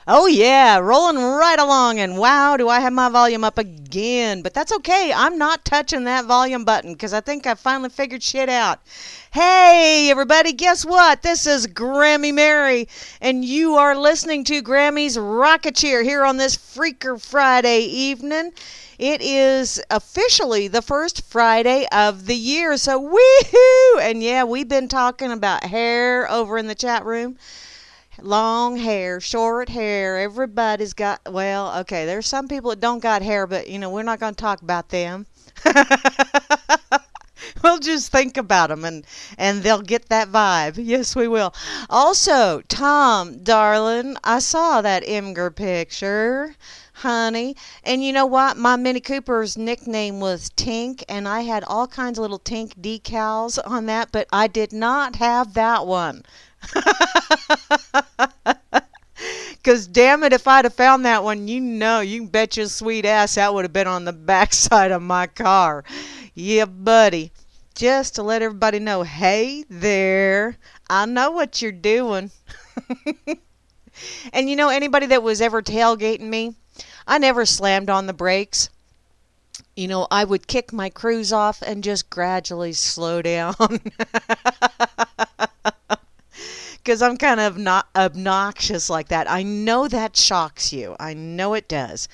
Oh yeah, rolling right along, and wow, do I have my volume up again. But that's okay, I'm not touching that volume button because I think I finally figured shit out. Hey everybody, guess what? This is Grammy Mary, and you are listening to Grammy's Rocket Cheer here on this Freaker Friday evening. It is officially the first Friday of the year, so woohoo! And yeah, we've been talking about hair over in the chat room. Long hair, short hair, everybody's got, well, okay, there's some people that don't got hair, but we're not going to talk about them. We'll just think about them, and they'll get that vibe. Yes, we will. Also, Tom, darling, I saw that Imgur picture, honey. And you know what? My Mini Cooper's nickname was Tink, and I had all kinds of little Tink decals on that, but I did not have that one. Because damn it, if I'd have found that one, you can bet your sweet ass that would have been on the backside of my car. Yeah, buddy. Just to let everybody know, hey there, I know what you're doing. And anybody that was ever tailgating me, I never slammed on the brakes. I would kick my cruise off and just gradually slow down. Because I'm kind of not obnoxious like that. I know that shocks you. I know it does.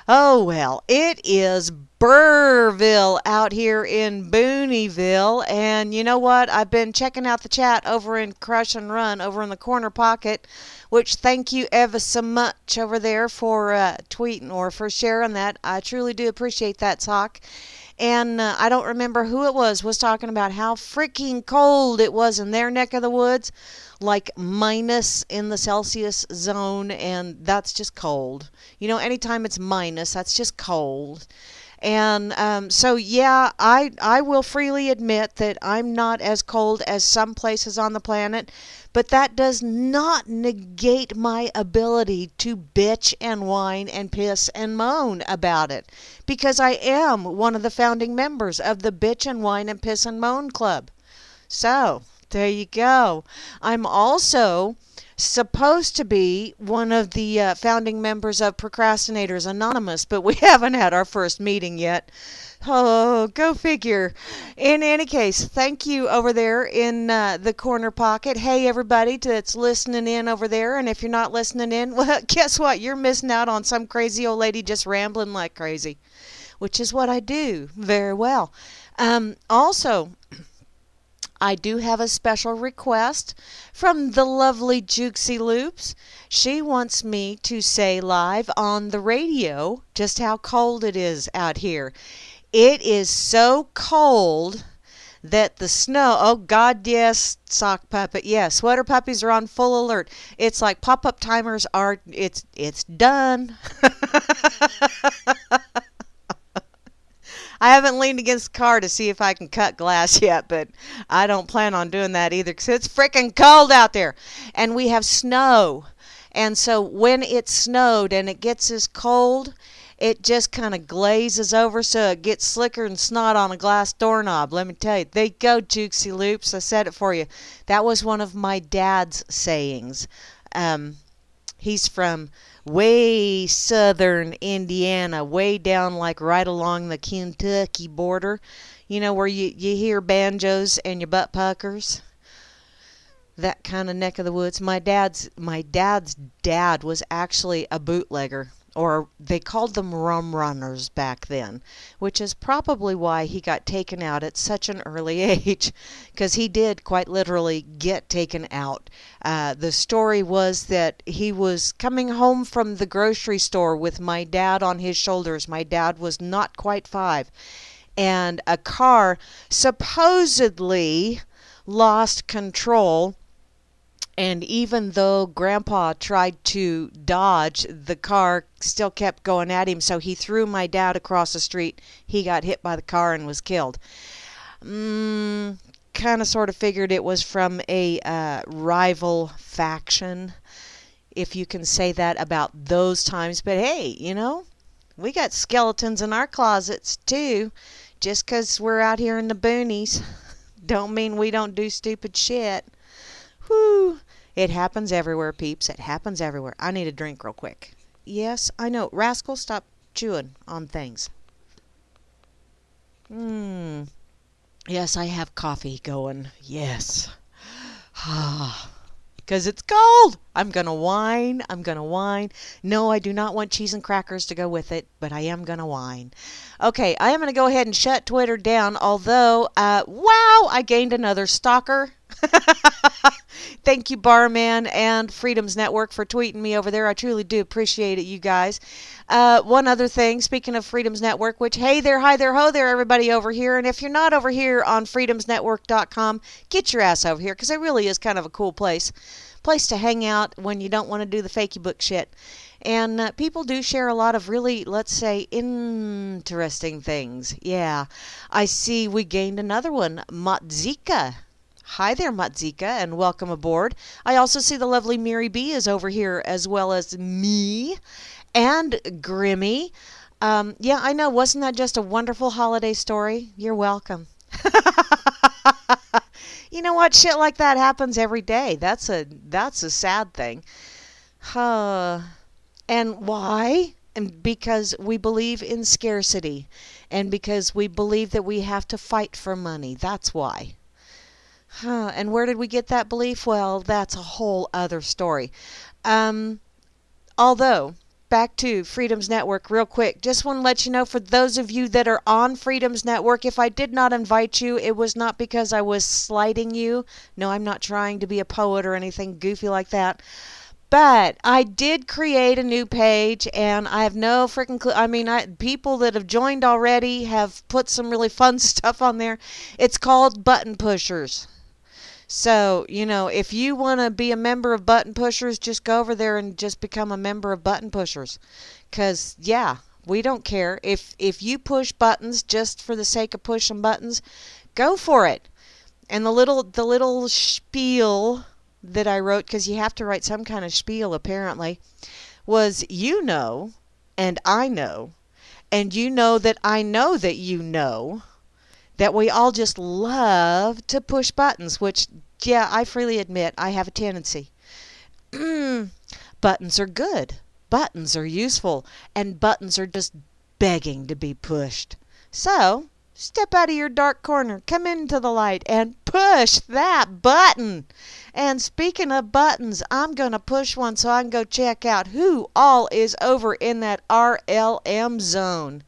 Oh, well, it is Burrville out here in Booneyville. And you know what? I've been checking out the chat over in Crush and Run over in the corner pocket, which thank you ever so much over there for tweeting or for sharing that. I truly do appreciate that, Sock. And I don't remember who it was talking about how freaking cold it was in their neck of the woods, like minus in the Celsius zone, and that's just cold. Anytime it's minus, that's just cold. And so, yeah, I will freely admit that I'm not as cold as some places on the planet, but that does not negate my ability to bitch and whine and piss and moan about it, because I am one of the founding members of the Bitch and Whine and Piss and Moan Club. So, there you go. I'm also supposed to be one of the founding members of Procrastinators Anonymous, but we haven't had our first meeting yet. Oh, go figure. In any case, thank you over there in the corner pocket. Hey, everybody that's listening in over there. And if you're not listening in, well, guess what? You're missing out on some crazy old lady just rambling like crazy, which is what I do very well. Also, I do have a special request from the lovely Jukesy Loops. She wants me to say live on the radio just how cold it is out here. It is so cold that the snow, oh God, yes, sock puppet, yes, sweater puppies are on full alert. It's like pop-up timers are, it's done. I haven't leaned against the car to see if I can cut glass yet, but I don't plan on doing that either because it's freaking cold out there. And we have snow. And so when it snowed and it gets this cold, it just kind of glazes over so it gets slicker than snot on a glass doorknob. Let me tell you, there you go, Jukesy Loops. I said it for you. That was one of my dad's sayings. He's from way southern Indiana, way down like right along the Kentucky border, where you hear banjos and your butt puckers. That kind of neck of the woods. My dad's dad was actually a bootlegger, or they called them rum runners back then, which is probably why he got taken out at such an early age, because he did quite literally get taken out. The story was that he was coming home from the grocery store with my dad on his shoulders. My dad was not quite 5, and a car supposedly lost control. And even though Grandpa tried to dodge, the car still kept going at him. So he threw my dad across the street. He got hit by the car and was killed. Kind of sort of figured it was from a rival faction, if you can say that about those times. But hey, we got skeletons in our closets too. Just 'cause we're out here in the boonies don't mean we don't do stupid shit. Whew. It happens everywhere, peeps. It happens everywhere. I need a drink real quick. Yes, I know. Rascal, stop chewing on things. Yes, I have coffee going. Yes. Because it's cold. I'm going to whine. I'm going to whine. No, I do not want cheese and crackers to go with it, but I am going to whine. Okay, I am going to go ahead and shut Twitter down, although, wow, I gained another stalker. Thank you, Barman and Freedom's Network, for tweeting me over there. I truly do appreciate it, you guys. One other thing, speaking of Freedom's Network, which, hey there, hi there, ho there, everybody over here. And if you're not over here on freedomsnetwork.com, get your ass over here, because it really is kind of a cool place to hang out when you don't want to do the fakey book shit. And people do share a lot of really, let's say, interesting things. Yeah, I see we gained another one, Matzika. Hi there, Matzika, and welcome aboard. I also see the lovely Mary B is over here, as well as me and Grimmy. Yeah, I know. Wasn't that just a wonderful holiday story? You're welcome. You know what? Shit like that happens every day. That's a sad thing. And why? And because we believe in scarcity, and because we believe that we have to fight for money. That's why. And where did we get that belief? Well, that's a whole other story. Although, back to Freedom's Network real quick. Just want to let you know, for those of you that are on Freedom's Network, if I did not invite you, it was not because I was slighting you. No, I'm not trying to be a poet or anything goofy like that. But I did create a new page, and I have no freaking clue. I mean, people that have joined already have put some really fun stuff on there. It's called Button Pushers. So, you know, if you want to be a member of Button Pushers, just go over there and just become a member of Button Pushers. Because, yeah, we don't care. If you push buttons just for the sake of pushing buttons, go for it. And the little spiel that I wrote, because you have to write some kind of spiel apparently, was you know, and I know that I know that you know, that we all just love to push buttons, which, yeah, I freely admit I have a tendency. Buttons are good. Buttons are useful. And buttons are just begging to be pushed. So, step out of your dark corner, come into the light, and push that button. And speaking of buttons, I'm going to push one so I can go check out who all is over in that RLM zone.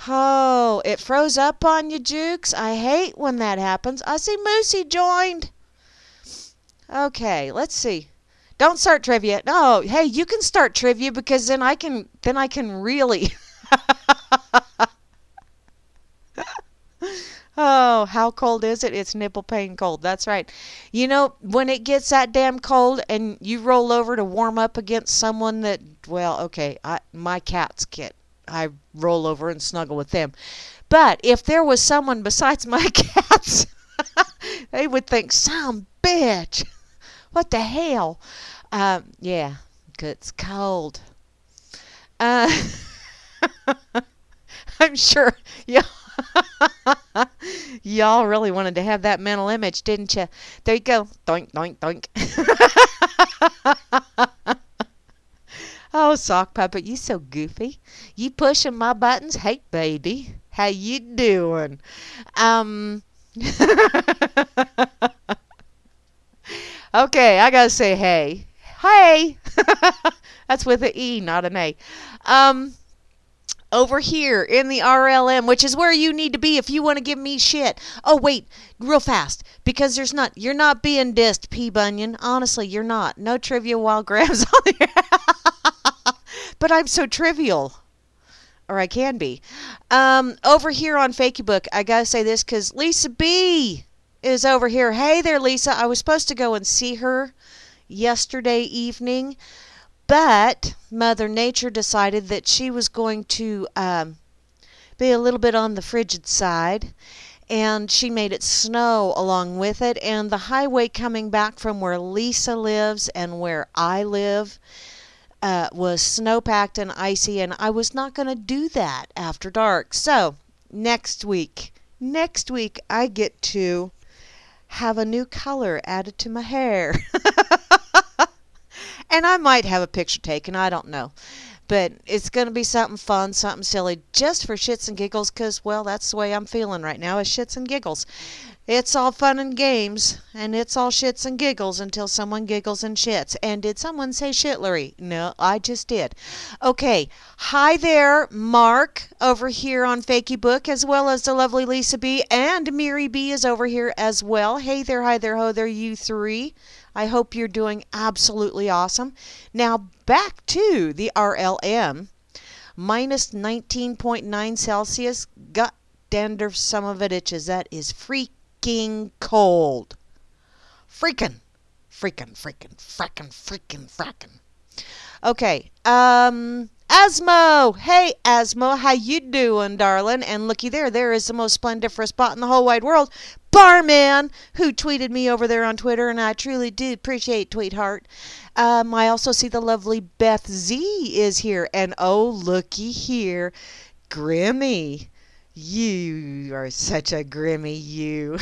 Oh, it froze up on you, Jukes. I hate when that happens. I see Moosey joined. Okay, let's see. Don't start trivia. No, hey, you can start trivia, because then I can really. Oh, how cold is it? It's nipple pain cold. That's right. You know, when it gets that damn cold and you roll over to warm up against someone that, well, okay, my cats get. I roll over and snuggle with them. But if there was someone besides my cats, they would think, some bitch. What the hell? Yeah, it's cold. I'm sure y'all really wanted to have that mental image, didn't you? There you go. Doink, doink, doink. Oh, sock puppet, you so goofy. You pushing my buttons? Hey, baby. How you doing? Okay, I gotta say hey. Hey! That's with an E, not an A. Over here in the RLM, which is where you need to be if you want to give me shit. Oh, wait, real fast, because you're not being dissed, P. Bunyan. Honestly, you're not. No trivia while Graham's on the air. But I'm so trivial. Or I can be. Over here on Fakeybook, I gotta say this because Lisa B is over here. Hey there, Lisa. I was supposed to go and see her yesterday evening, but Mother Nature decided that she was going to be a little bit on the frigid side, and she made it snow along with it. And the highway coming back from where Lisa lives and where I live was snow-packed and icy, and I was not going to do that after dark. So next week I get to have a new color added to my hair. And I might have a picture taken, I don't know. But it's going to be something fun, something silly, just for shits and giggles, because, well, that's the way I'm feeling right now, is shits and giggles. It's all fun and games, and it's all shits and giggles until someone giggles and shits. And did someone say shitlery? No, I just did. Okay, hi there, Mark, over here on Fakey Book, as well as the lovely Lisa B, and Miri B is over here as well. Hey there, hi there, ho there, you three. I hope you're doing absolutely awesome. Now, back to the RLM. Minus 19.9 Celsius. Gut dander, some of it itches. That is freaking cold. Freaking. Okay. Asmo. Hey, Asmo. How you doing, darling? And looky there. There is the most splendiferous spot in the whole wide world. Barman, who tweeted me over there on Twitter, and I truly do appreciate Tweetheart. I also see the lovely Beth Z is here. And oh, looky here. Grimmy. You are such a Grimmy, you.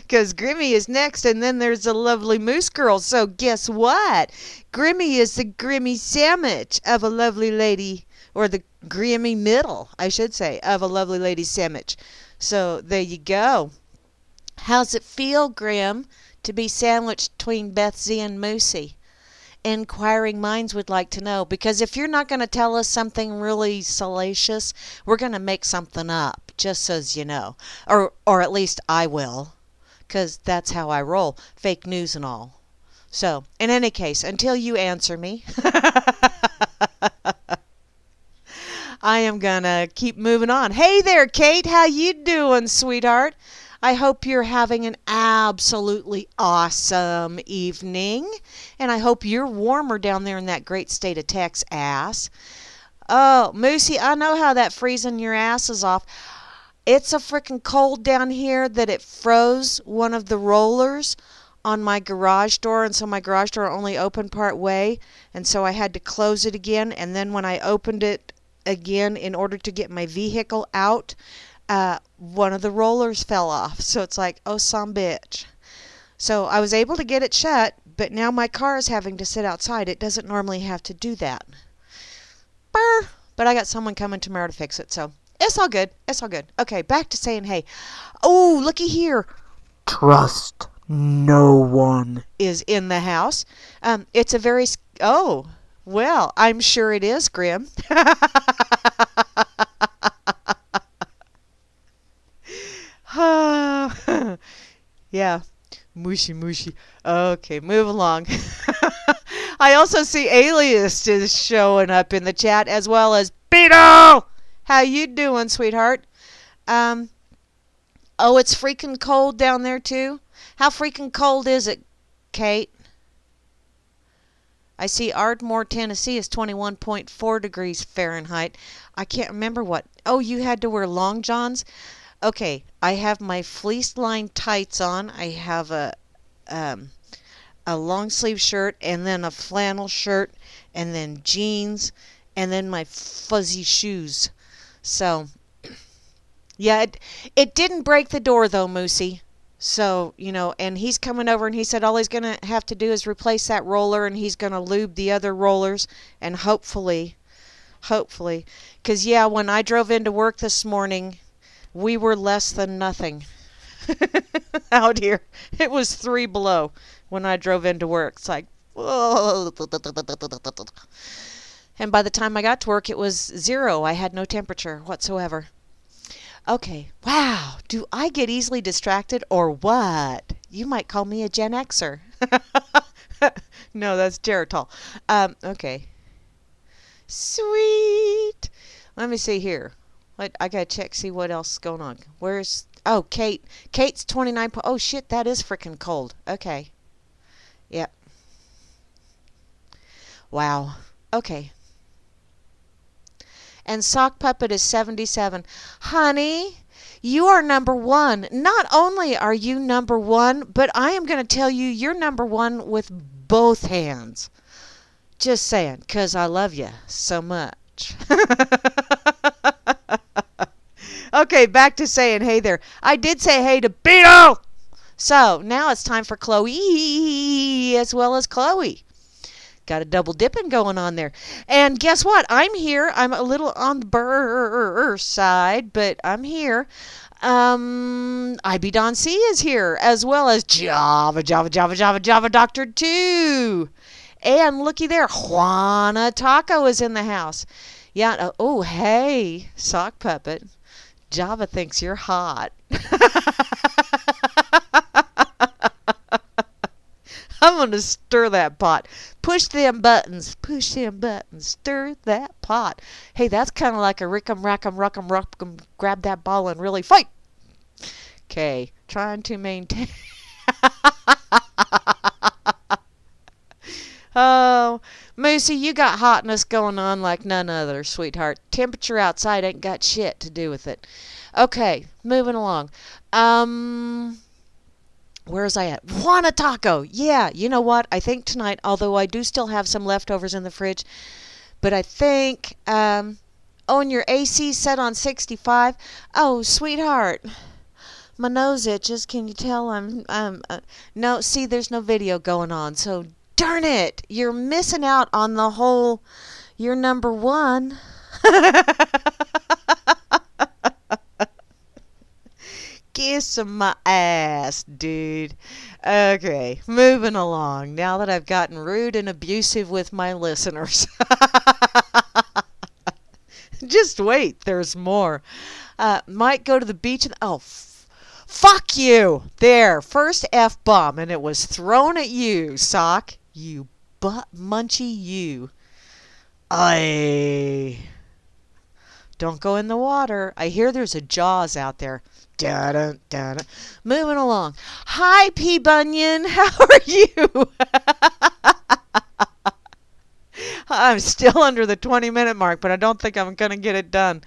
Because Grimmy is next, and then there's the lovely Moose Girl. So guess what? Grimmy is the Grimmy sandwich of a lovely lady, or the Grimmy middle, I should say, of a lovely lady sandwich. So there you go. How's it feel, Grim, to be sandwiched between Beth Z and Moosey? Inquiring minds would like to know, because if you're not going to tell us something really salacious, we're going to make something up, just so as you know. Or at least I will, because that's how I roll, fake news and all. So, in any case, until you answer me, I am going to keep moving on. Hey there, Kate, how you doing, sweetheart? I hope you're having an absolutely awesome evening. And I hope you're warmer down there in that great state of Texas. Oh, Moosey, I know how that freezing your ass is off. It's a freaking cold down here that it froze one of the rollers on my garage door. And so my garage door only opened part way. And so I had to close it again. And then when I opened it again in order to get my vehicle out, one of the rollers fell off. So it's like, oh, some bitch. So I was able to get it shut, but now my car is having to sit outside. It doesn't normally have to do that. Brr. But I got someone coming tomorrow to fix it, so it's all good. It's all good. Okay, back to saying hey. Oh, looky here. Trust no one is in the house. It's a very... Oh, well, I'm sure it is, Grim. Yeah, mushy. Okay, move along. I also see Alias is showing up in the chat, as well as Beto. How you doing, sweetheart? Oh, it's freaking cold down there too. How freaking cold is it, Kate? I see Ardmore, Tennessee is 21.4 degrees Fahrenheit. I can't remember what. Oh, you had to wear long johns? Okay, I have my fleece-lined tights on. I have a long sleeve shirt, and then a flannel shirt, and then jeans, and then my fuzzy shoes. So, yeah, it didn't break the door though, Moosey. So, you know, and he's coming over, and he said all he's going to have to do is replace that roller, and he's going to lube the other rollers, and hopefully, because, yeah, when I drove into work this morning, we were less than nothing out here. It was 3 below when I drove into work. It's like, whoa. And by the time I got to work, it was 0. I had no temperature whatsoever. Okay. Wow. Do I get easily distracted or what? You might call me a Gen Xer. No, that's Geritol. Okay. Sweet. Let me see here. I gotta check, see what else is going on. Where's... Oh, Kate. Kate's 29... Oh, shit, that is freaking cold. Okay. Yep. Wow. Okay. And Sock Puppet is 77. Honey, you are number 1. Not only are you number 1, but I am going to tell you you're number 1 with both hands. Just saying, because I love you so much. Okay, back to saying hey there. I did say hey to Beto. So, now it's time for Chloe, as well as Chloe. Got a double dipping going on there. And guess what? I'm here. I'm a little on the burr side, but I'm here. IB Don C is here, as well as Java Doctor 2. And looky there, Juana Taco is in the house. Yeah, oh, hey, sock puppet. Java thinks you're hot. I'm going to stir that pot. Push them buttons. Push them buttons. Stir that pot. Hey, that's kind of like a rick'em, rack'em, ruck'em, ruck'em. Grab that ball and really fight. Okay. Trying to maintain. Oh, Moosey, you got hotness going on like none other, sweetheart. Temperature outside ain't got shit to do with it. Okay, moving along. Where was I at? Juana Taco. Yeah, you know what? I think tonight, although I do still have some leftovers in the fridge, but I think, oh, and your AC set on 65. Oh, sweetheart, my nose itches. Can you tell no, see, there's no video going on, so darn it, you're missing out on the whole, you're number one. Kiss my ass, dude. Okay, moving along. Now that I've gotten rude and abusive with my listeners. Just wait, there's more. Might go to the beach and... Oh, fuck you! There, first F-bomb, and it was thrown at you, sock. You butt munchy you. Don't go in the water. I hear there's a Jaws out there. Dun, dun, dun. Moving along. Hi, P. Bunyan. How are you? I'm still under the 20-minute mark, but I don't think I'm going to get it done.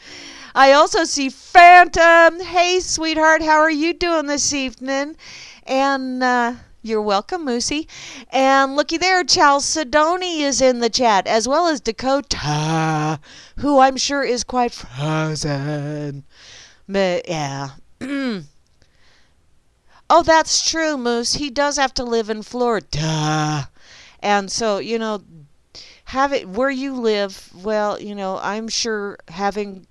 I also see Phantom. Hey, sweetheart. How are you doing this evening? And you're welcome, Moosey. And looky there, Chalcedony is in the chat, as well as Dakota, who I'm sure is quite frozen. But, yeah. Oh, that's true, Moose. He does have to live in Florida. And so, you know, have it where you live, well, you know, I'm sure having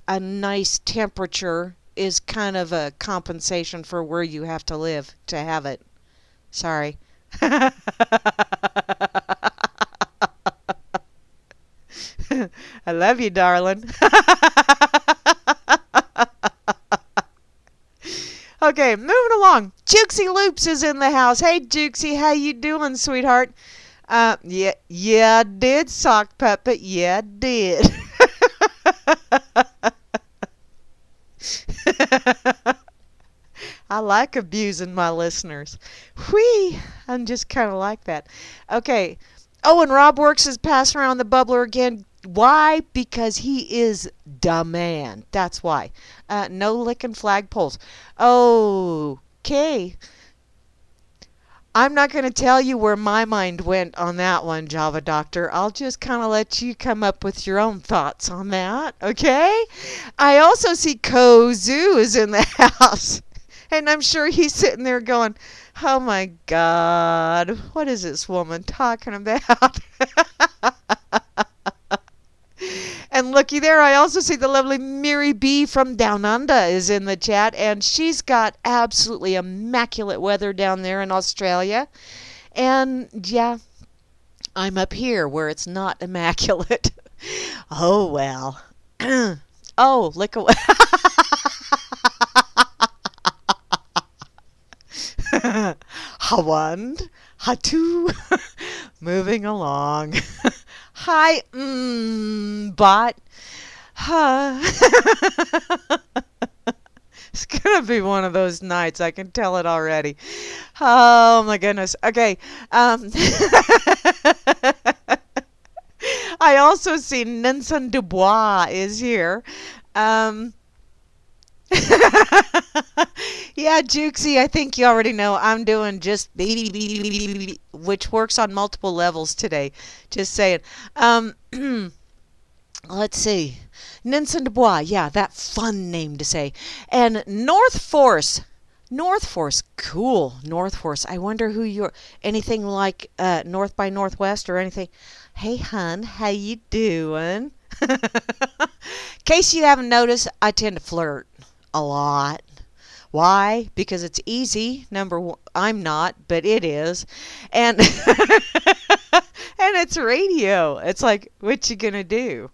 a nice temperature is kind of a compensation for where you have to live to have it. Sorry. I love you, darling. Okay, moving along. Jukesy Loops is in the house. Hey, Jukesy, how you doing, sweetheart? Yeah, I did, sock puppet. Yeah, I did. I like abusing my listeners. Whee! I'm just kind of like that. Okay. Oh, and Rob Works is passing around the bubbler again. Why? Because he is the man. That's why. No licking flagpoles. Okay. I'm not going to tell you where my mind went on that one, Java Doctor. I'll just kind of let you come up with your own thoughts on that, okay? I also see Kozu is in the house. And I'm sure he's sitting there going, oh my God, what is this woman talking about? And looky there, I also see the lovely Miri B from Down Under is in the chat, and she's got absolutely immaculate weather down there in Australia. And yeah, I'm up here where it's not immaculate. Oh well. Oh, look away. One, two. Moving along. Hi, bot. It's gonna be one of those nights. I can tell it already. Oh my goodness. Okay. I also see Nelson Dubois is here. Yeah, Jukesy, I think you already know I'm doing just which works on multiple levels today. Just saying. Let's see. Nelson Dubois, yeah, that fun name to say. And North Force, North Force, cool. North Force. I wonder who you're. Anything like North by Northwest or anything? Hey, hun, how you doing? In case you haven't noticed, I tend to flirt a lot. Why? Because it's easy. Number one, I'm not, but it is, and and it's radio. It's like, what you gonna do?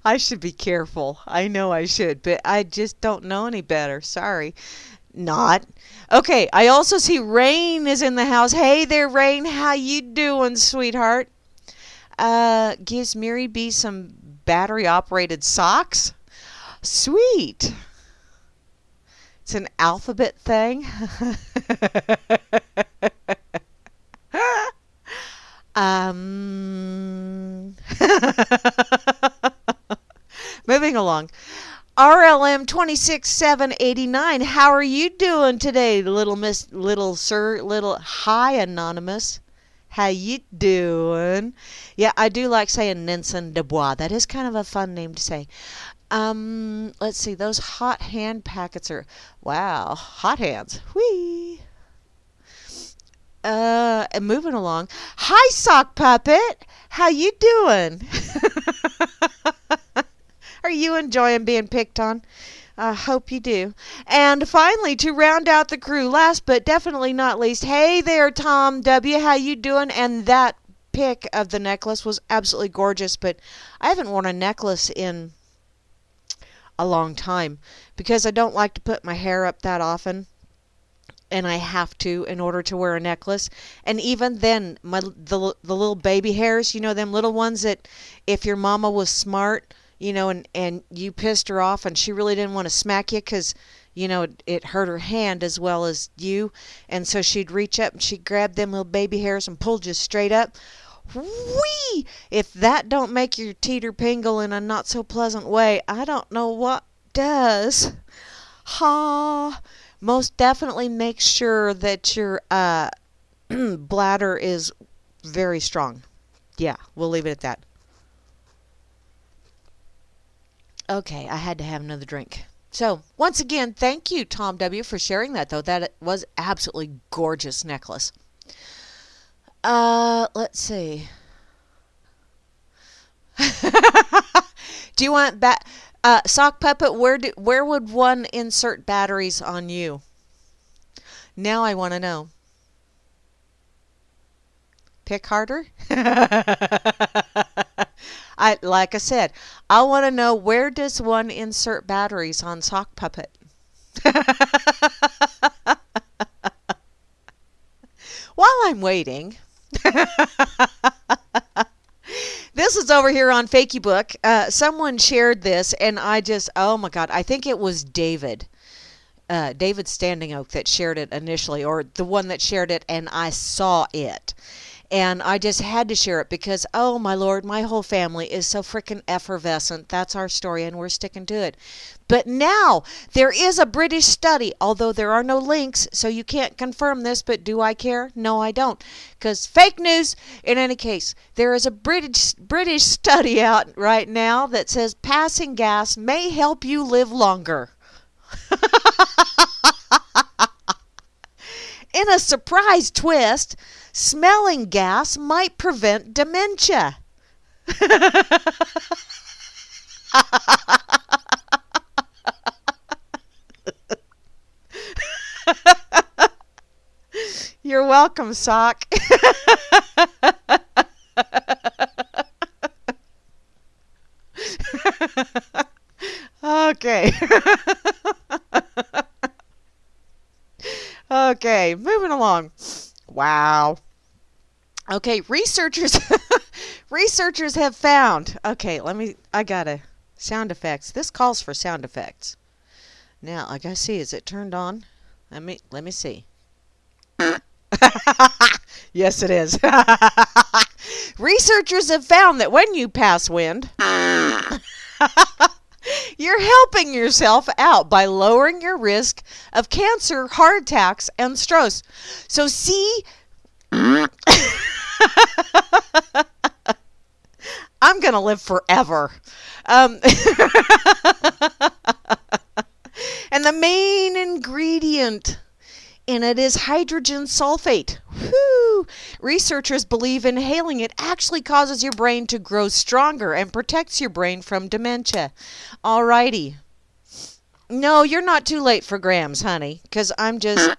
I should be careful. I know I should, but I just don't know any better. Sorry. Not. Okay, I also see Rain is in the house. Hey there, Rain. How you doing, sweetheart? Gives Mary B some battery-operated socks. Sweet. It's an alphabet thing. Moving along. RLM 26789. How are you doing today, little miss, little sir, little hi anonymous? How you doing? Yeah, I do like saying Nelson Dubois. That is kind of a fun name to say. Let's see. Those hot hand packets are, wow, hot hands. Whee. And moving along. Hi, Sock Puppet. How you doing? Are you enjoying being picked on? I hope you do. And finally, to round out the crew, last but definitely not least, hey there, Tom W. How you doing? And that pic of the necklace was absolutely gorgeous, but I haven't worn a necklace in a long time because I don't like to put my hair up that often. And I have to in order to wear a necklace. And even then, the little baby hairs, you know, them little ones that if your mama was smart, you know, and you pissed her off and she really didn't want to smack you because, you know, it hurt her hand as well as you. And so she'd reach up and she'd grab them little baby hairs and pull just straight up. Whee! If that don't make your teeter pingle in a not so pleasant way, I don't know what does. Ha! Most definitely make sure that your bladder is very strong. Yeah, we'll leave it at that. Okay, I had to have another drink. So, once again, thank you, Tom W., for sharing that, though. That was absolutely gorgeous necklace. Let's see. Do you want Sock Puppet, where would one insert batteries on you? Now I want to know. Pick harder? Like I said, I want to know, where does one insert batteries on Sock Puppet? While I'm waiting, this is over here on Fakey Book. Someone shared this, and I just, oh my God, I think it was David Standing Oak that shared it initially, or the one that shared it, and I saw it. And I just had to share it because, oh my Lord, my whole family is so freaking effervescent. That's our story, and we're sticking to it. But now, there is a British study, although there are no links, so you can't confirm this, but do I care? No, I don't. Because fake news, in any case, there is a British study out right now that says passing gas may help you live longer. In a surprise twist, smelling gas might prevent dementia. You're welcome, Sock. Okay. Okay, moving along. Wow. Okay, researchers have found. Okay, I gotta sound effects. This calls for sound effects. Now, I gotta see, is it turned on? Let me see. Yes, it is. Researchers have found that when you pass wind, you're helping yourself out by lowering your risk of cancer, heart attacks, and strokes. So see, I'm going to live forever. And the main ingredient in it is hydrogen sulfate. Whew. Researchers believe inhaling it actually causes your brain to grow stronger and protects your brain from dementia. Alrighty. No, you're not too late for grams, honey, because I'm just...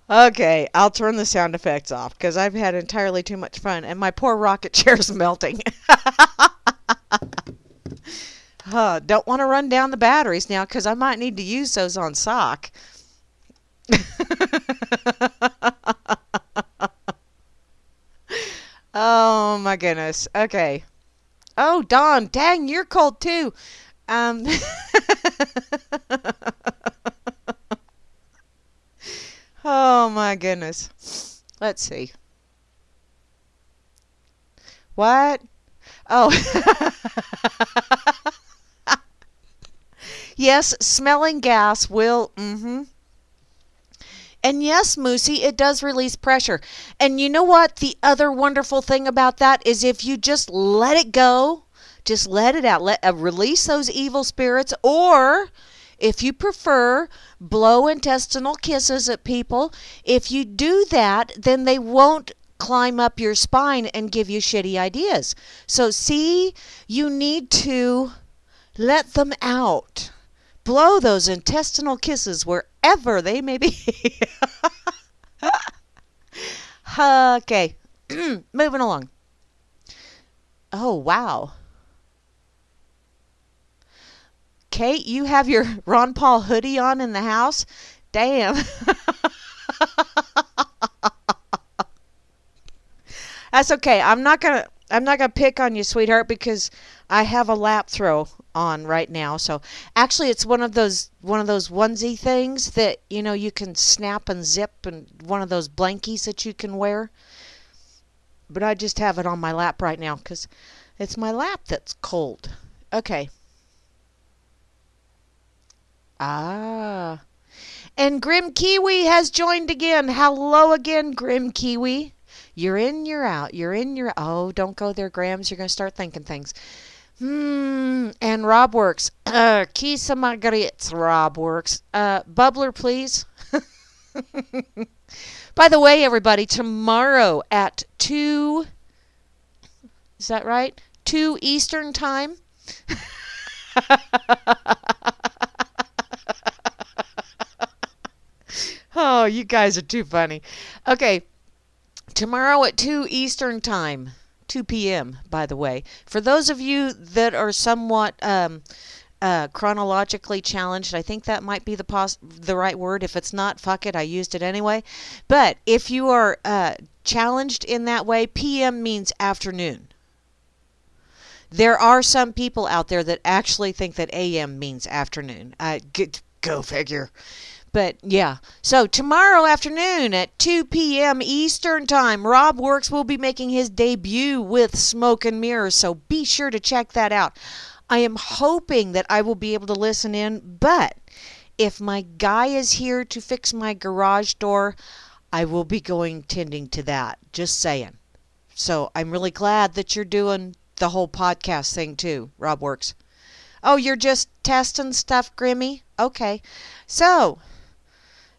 Okay, I'll turn the sound effects off because I've had entirely too much fun and my poor rocket chair's melting. Don't want to run down the batteries now because I might need to use those on sock. Oh my goodness. Okay. Oh, Dawn, dang, you're cold too. Oh my goodness. Let's see. What? Oh. Yes, smelling gas will, And yes, Moosey, it does release pressure. And you know what? The other wonderful thing about that is if you just let it go, just let it out, release those evil spirits, or if you prefer, blow intestinal kisses at people. If you do that, then they won't climb up your spine and give you shitty ideas. So see, you need to let them out. Blow those intestinal kisses wherever they may be. Okay, moving along. Oh, wow. Kate, you have your Ron Paul hoodie on in the house? Damn. That's okay. I'm not gonna pick on you, sweetheart, because I have a lap throw on right now. So actually it's one of those onesie things that, you know, you can snap and zip, and one of those blankies that you can wear. But I just have it on my lap right now because it's my lap that's cold. Okay. Ah. And Grim Kiwi has joined again. Hello again, Grim Kiwi. You're in, you're out. You're in, you're out. Oh, don't go there, Grams. You're going to start thinking things. And Rob Works. Kisa Margaret's Rob Works. Bubbler, please. By the way, everybody, tomorrow at 2... Is that right? 2 Eastern Time? Oh, you guys are too funny. Okay. Tomorrow at 2 Eastern Time, 2 p.m., by the way. For those of you that are somewhat chronologically challenged, I think that might be the right word. If it's not, fuck it, I used it anyway. But if you are challenged in that way, p.m. means afternoon. There are some people out there that actually think that a.m. means afternoon. Go figure. But yeah, so tomorrow afternoon at 2 p.m. Eastern Time, Rob Works will be making his debut with Smoke and Mirrors, so be sure to check that out. I am hoping that I will be able to listen in, but if my guy is here to fix my garage door, I will be tending to that. Just saying. So I'm really glad that you're doing the whole podcast thing too, Rob Works. Oh, you're just testing stuff, Grimmy? Okay. So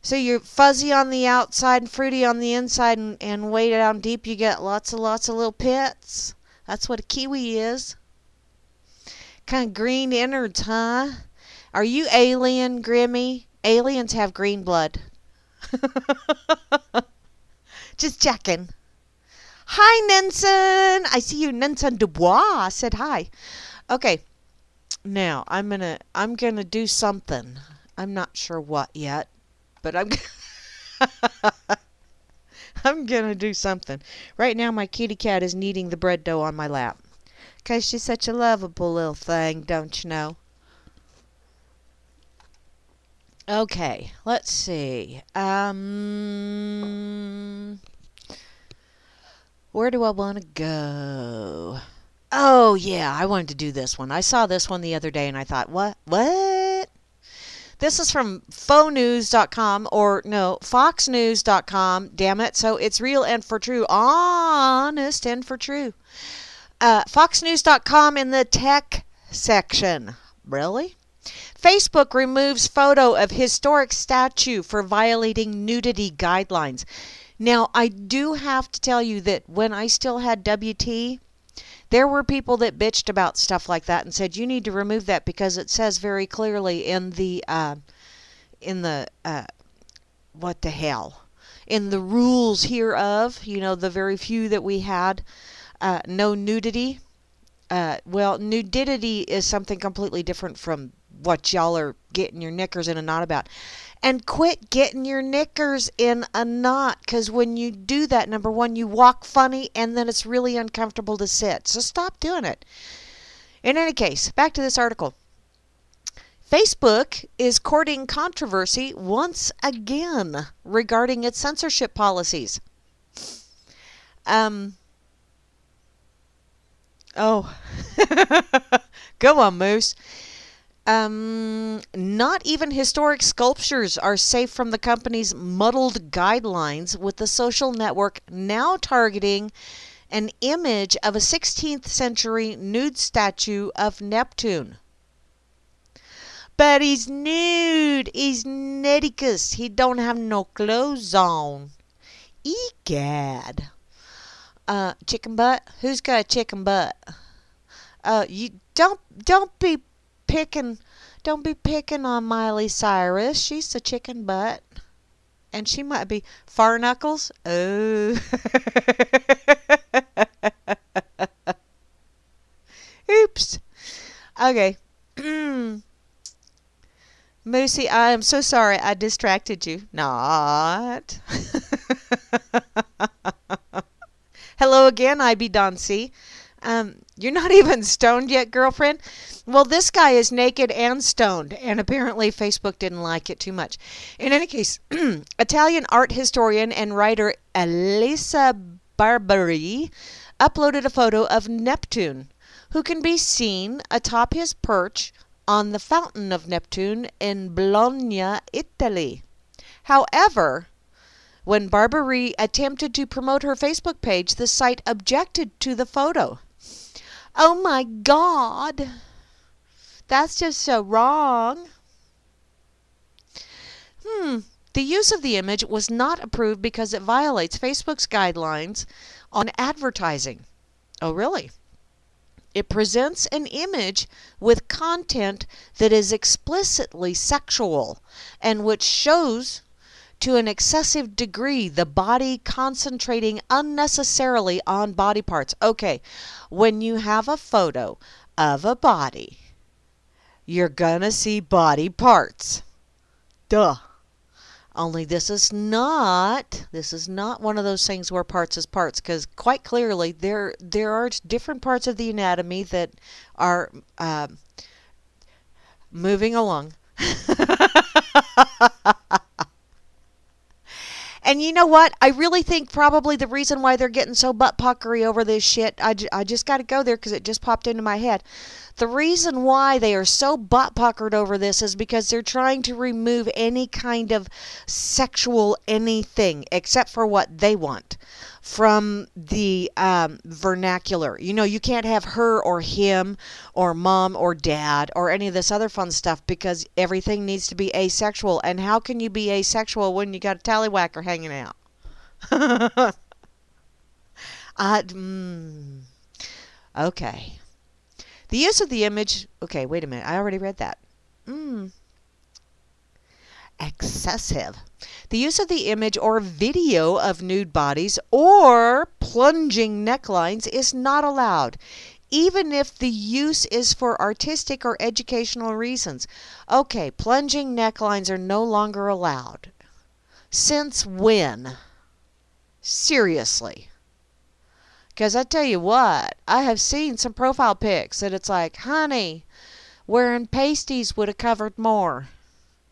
you're fuzzy on the outside and fruity on the inside, and way down deep you get lots of little pits. That's what a kiwi is. Kind of green innards, huh? Are you alien, Grimmy? Aliens have green blood. Just checking. Hi, Nenson. I see you, Nenson Dubois. Said hi. Okay. Now I'm gonna do something. I'm not sure what yet. But I'm going to do something. Right now, my kitty cat is kneading the bread dough on my lap. Because she's such a lovable little thing, don't you know? Okay, let's see. Where do I want to go? Oh, yeah, I wanted to do this one. I saw this one the other day, and I thought, what? This is from fonews.com, or no, foxnews.com, damn it. So it's real and for true. Honest and for true. Foxnews.com in the tech section. Really? Facebook removes photo of historic statue for violating nudity guidelines. Now, I do have to tell you that when I still had WT, there were people that bitched about stuff like that and said, you need to remove that because it says very clearly in the what the hell? In the rules hereof, the very few that we had, no nudity. Well, nudity is something completely different from what y'all are getting your knickers in a knot about. And quit getting your knickers in a knot, because when you do that, number one, you walk funny, and then it's really uncomfortable to sit. So stop doing it. In any case, back to this article. Facebook is courting controversy once again regarding its censorship policies. Oh. Go on, Moose. Not even historic sculptures are safe from the company's muddled guidelines, with the social network now targeting an image of a 16th century nude statue of Neptune. But he's nude. He's nudicus. He don't have no clothes on. Egad. Chicken butt? Who's got a chicken butt? You don't be picking on Miley Cyrus. She's a chicken butt. And she might be far knuckles. Oh. Oops. Okay. Moosey, I am so sorry I distracted you. Not. Hello again, I be Don C. You're not even stoned yet, girlfriend? Well, this guy is naked and stoned, and apparently Facebook didn't like it too much. In any case, Italian art historian and writer Elisa Barbari uploaded a photo of Neptune, who can be seen atop his perch on the Fountain of Neptune in Bologna, Italy. However, when Barbari attempted to promote her Facebook page, the site objected to the photo. Oh my God! That's just so wrong. The use of the image was not approved because it violates Facebook's guidelines on advertising. Oh, really? It presents an image with content that is explicitly sexual and which shows to an excessive degree the body concentrating unnecessarily on body parts. Okay, when you have a photo of a body, you're gonna see body parts. Duh. Only this is not one of those things where parts is parts, because quite clearly there are different parts of the anatomy that are moving along. And you know what? I really think probably the reason why they're getting so butt-puckery over this shit, I just got to go there because it just popped into my head. The reason why they are so butt-puckered over this is because they're trying to remove any kind of sexual anything except for what they want from the vernacular. You know, you can't have her or him or mom or dad or any of this other fun stuff because everything needs to be asexual. And how can you be asexual when you got a tallywhacker hanging out? Okay. The use of the image... Okay, wait a minute. I already read that. Excessive. The use of the image or video of nude bodies or plunging necklines is not allowed, even if the use is for artistic or educational reasons. Okay, plunging necklines are no longer allowed. Since when? Seriously. Because I tell you what, I have seen some profile pics that it's like, honey, wearing pasties would have covered more.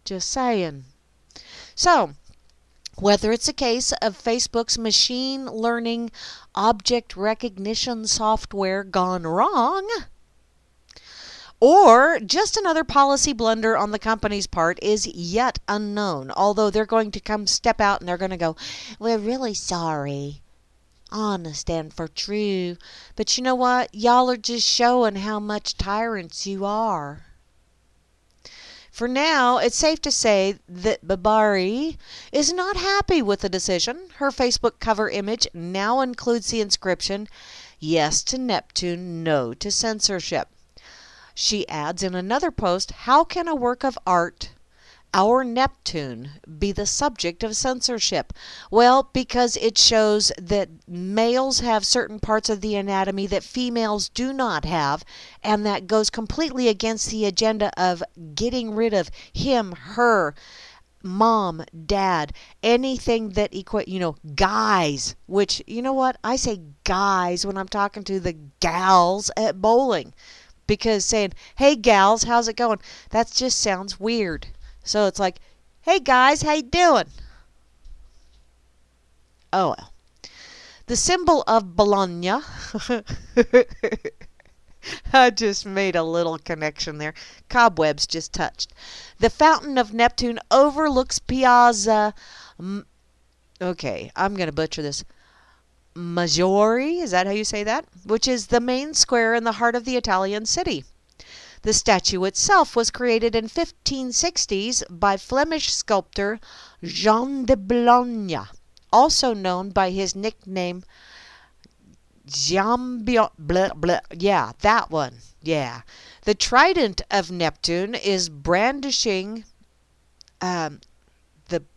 Just saying. So, whether it's a case of Facebook's machine learning object recognition software gone wrong, or just another policy blunder on the company's part is yet unknown. Although they're going to come step out and they're going to go, we're really sorry. Honest and for true. But you know what? Y'all are just showing how much tyrants you are. For now, it's safe to say that Babari is not happy with the decision. Her Facebook cover image now includes the inscription, "Yes to Neptune, no to censorship." She adds in another post, "How can a work of art, our Neptune, be the subject of censorship?" Well, because it shows that males have certain parts of the anatomy that females do not have, and that goes completely against the agenda of getting rid of him, her, mom, dad, anything that guys, which, you know what? I say guys when I'm talking to the gals at bowling, because saying, "Hey gals, how's it going?" That just sounds weird. So it's like, "Hey guys, how you doing?" Oh well. The symbol of Bologna. I just made a little connection there. Cobwebs just touched. The fountain of Neptune overlooks Piazza. Okay, I'm going to butcher this. Maggiore, is that how you say that? Which is the main square in the heart of the Italian city. The statue itself was created in 1560s by Flemish sculptor Jean de Bologna, also known by his nickname yeah, that one. Yeah. The trident of Neptune is brandishing. The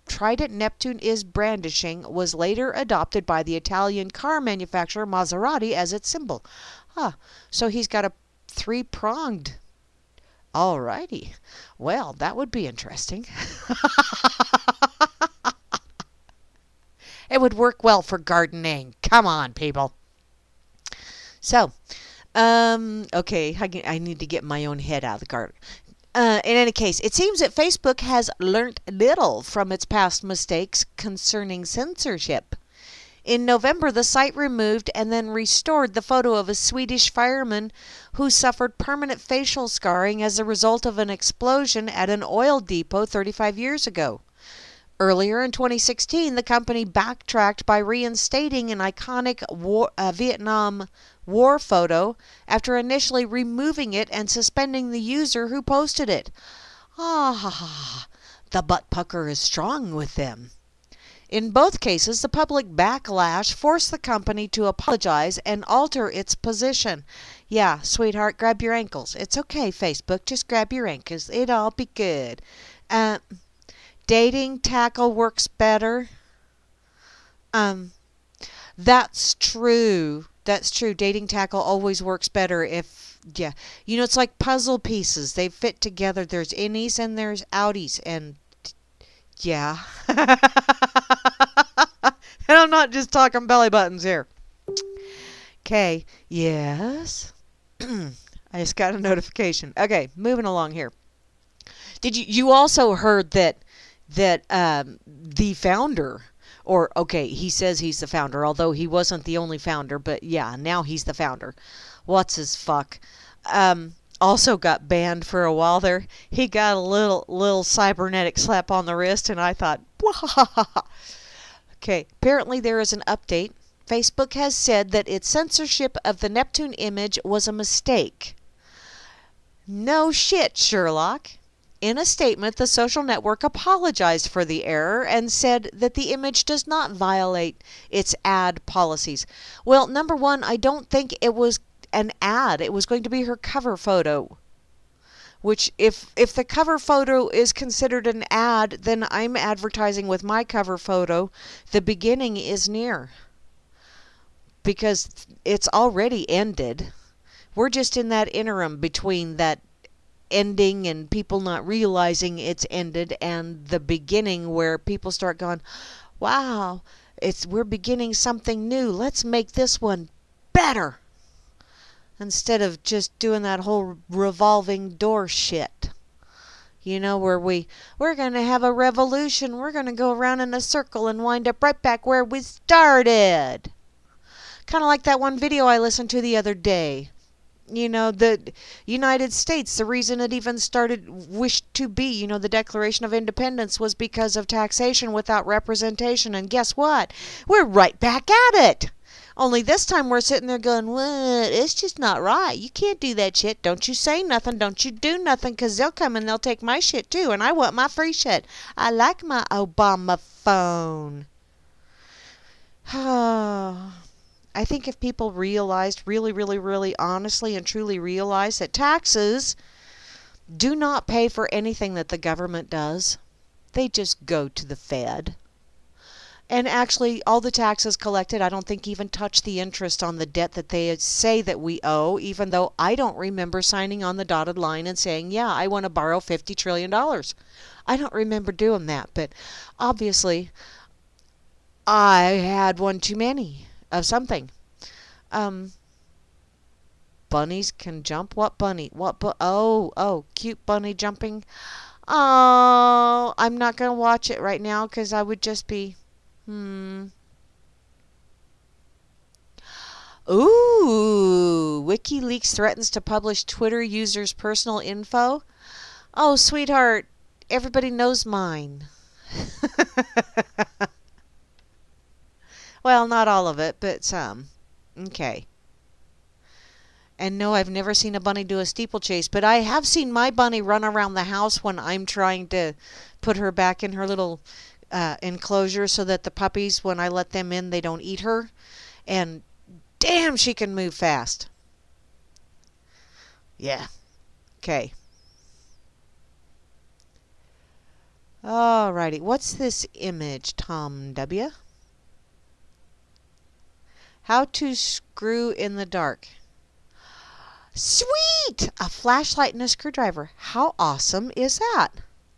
trident Neptune is brandishing was later adopted by the Italian car manufacturer Maserati as its symbol. So he's got a three-pronged. Alrighty. Well, that would be interesting. It would work well for gardening. Come on, people. So, okay, I need to get my own head out of the garden. In any case, it seems that Facebook has learnt little from its past mistakes concerning censorship. In November, the site removed and then restored the photo of a Swedish fireman who suffered permanent facial scarring as a result of an explosion at an oil depot 35 years ago. Earlier in 2016, the company backtracked by reinstating an iconic Vietnam War photo after initially removing it and suspending the user who posted it. The butt pucker is strong with them. In both cases, the public backlash forced the company to apologize and alter its position. Yeah, sweetheart, grab your ankles. It's okay, Facebook, just grab your ankles. It'll all be good. Dating tackle works better. That's true. That's true. Dating tackle always works better if, yeah. You know, it's like puzzle pieces. They fit together. There's innies and there's outies. And, yeah. And I'm not just talking belly buttons here. Okay. Yes. I just got a notification. Okay, moving along here. Did you also heard that the founder, or okay, he says he's the founder, although he wasn't the only founder, but yeah, now he's the founder. What's his fuck? Also got banned for a while there. He got a little cybernetic slap on the wrist, and I thought, wahahaha. Okay, apparently there is an update. Facebook has said that its censorship of the Neptune image was a mistake. No shit, Sherlock. In a statement, the social network apologized for the error and said that the image does not violate its ad policies. Well, number one, I don't think it was an ad. It was going to be her cover photo. Which, if the cover photo is considered an ad, then I'm advertising with my cover photo. The beginning is near. Because it's already ended. We're just in that interim between that ending and people not realizing it's ended and the beginning where people start going, wow, we're beginning something new. Let's make this one better. Instead of just doing that whole revolving door shit. You know, where we're going to have a revolution. We're going to go around in a circle and wind up right back where we started. Kind of like that one video I listened to the other day. You know, the United States, the reason it even wished to be, the Declaration of Independence was because of taxation without representation. And guess what? We're right back at it. Only this time we're sitting there going, what? It's just not right. You can't do that shit. Don't you say nothing. Don't you do nothing, because they'll come and they'll take my shit too, and I want my free shit. I like my Obama phone. I think if people realized, really, really, really honestly and truly realized that taxes do not pay for anything that the government does. They just go to the Fed. And actually, all the taxes collected, I don't think even touch the interest on the debt that they say that we owe, even though I don't remember signing on the dotted line and saying, yeah, I want to borrow $50 trillion. I don't remember doing that, but obviously I had one too many of something. Bunnies can jump? What bunny? Oh, cute bunny jumping. Oh, I'm not going to watch it right now because I would just be... Ooh, WikiLeaks threatens to publish Twitter users' personal info. Oh, sweetheart, everybody knows mine. Well, not all of it, but some. Okay. And no, I've never seen a bunny do a steeplechase, but I have seen my bunny run around the house when I'm trying to put her back in her little enclosure so that the puppies, when I let them in, they don't eat her. And damn, she can move fast. Yeah. Okay. Alrighty. What's this image, Tom W? How to screw in the dark. Sweet! A flashlight and a screwdriver. How awesome is that?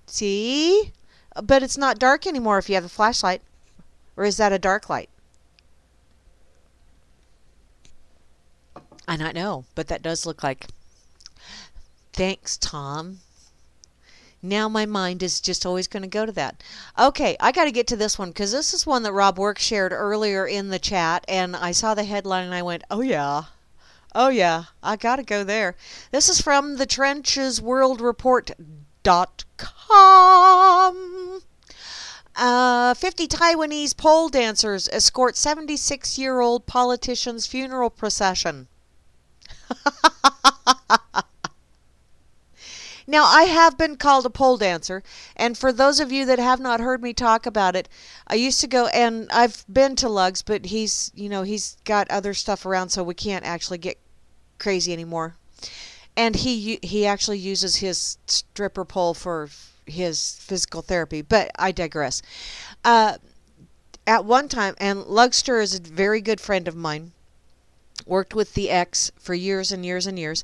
See? But it's not dark anymore if you have a flashlight. Or is that a dark light? I don't know, but that does look like... Thanks, Tom. Now my mind is just always going to go to that. Okay, I got to get to this one because this is one that Rob Work shared earlier in the chat, and I saw the headline and I went, oh yeah. Oh yeah, I got to go there. This is from the trenchesworldreport.com. 50 Taiwanese pole dancers escort 76-year-old politician's funeral procession. Now, I have been called a pole dancer, and for those of you that have not heard me talk about it, I used to go, and I've been to Lugs, but he's got other stuff around, so we can't actually get crazy anymore. And he actually uses his stripper pole for his physical therapy, but I digress. At one time, and Lugster is a very good friend of mine, worked with the ex for years and years and years,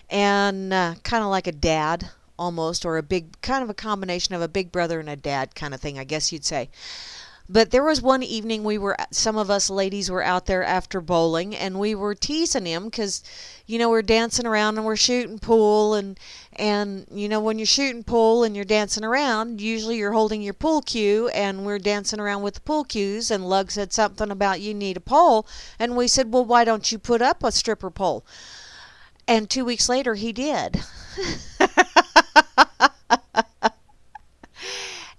and kind of like a dad almost, or a big, kind of a combination of a big brother and a dad kind of thing, I guess you'd say. But there was one evening some of us ladies were out there after bowling, and we were teasing him because, we're dancing around and we're shooting pool, and when you're shooting pool and you're dancing around, usually you're holding your pool cue, and we're dancing around with the pool cues, and Lug said something about you need a pole, and we said, well, why don't you put up a stripper pole? And 2 weeks later, he did.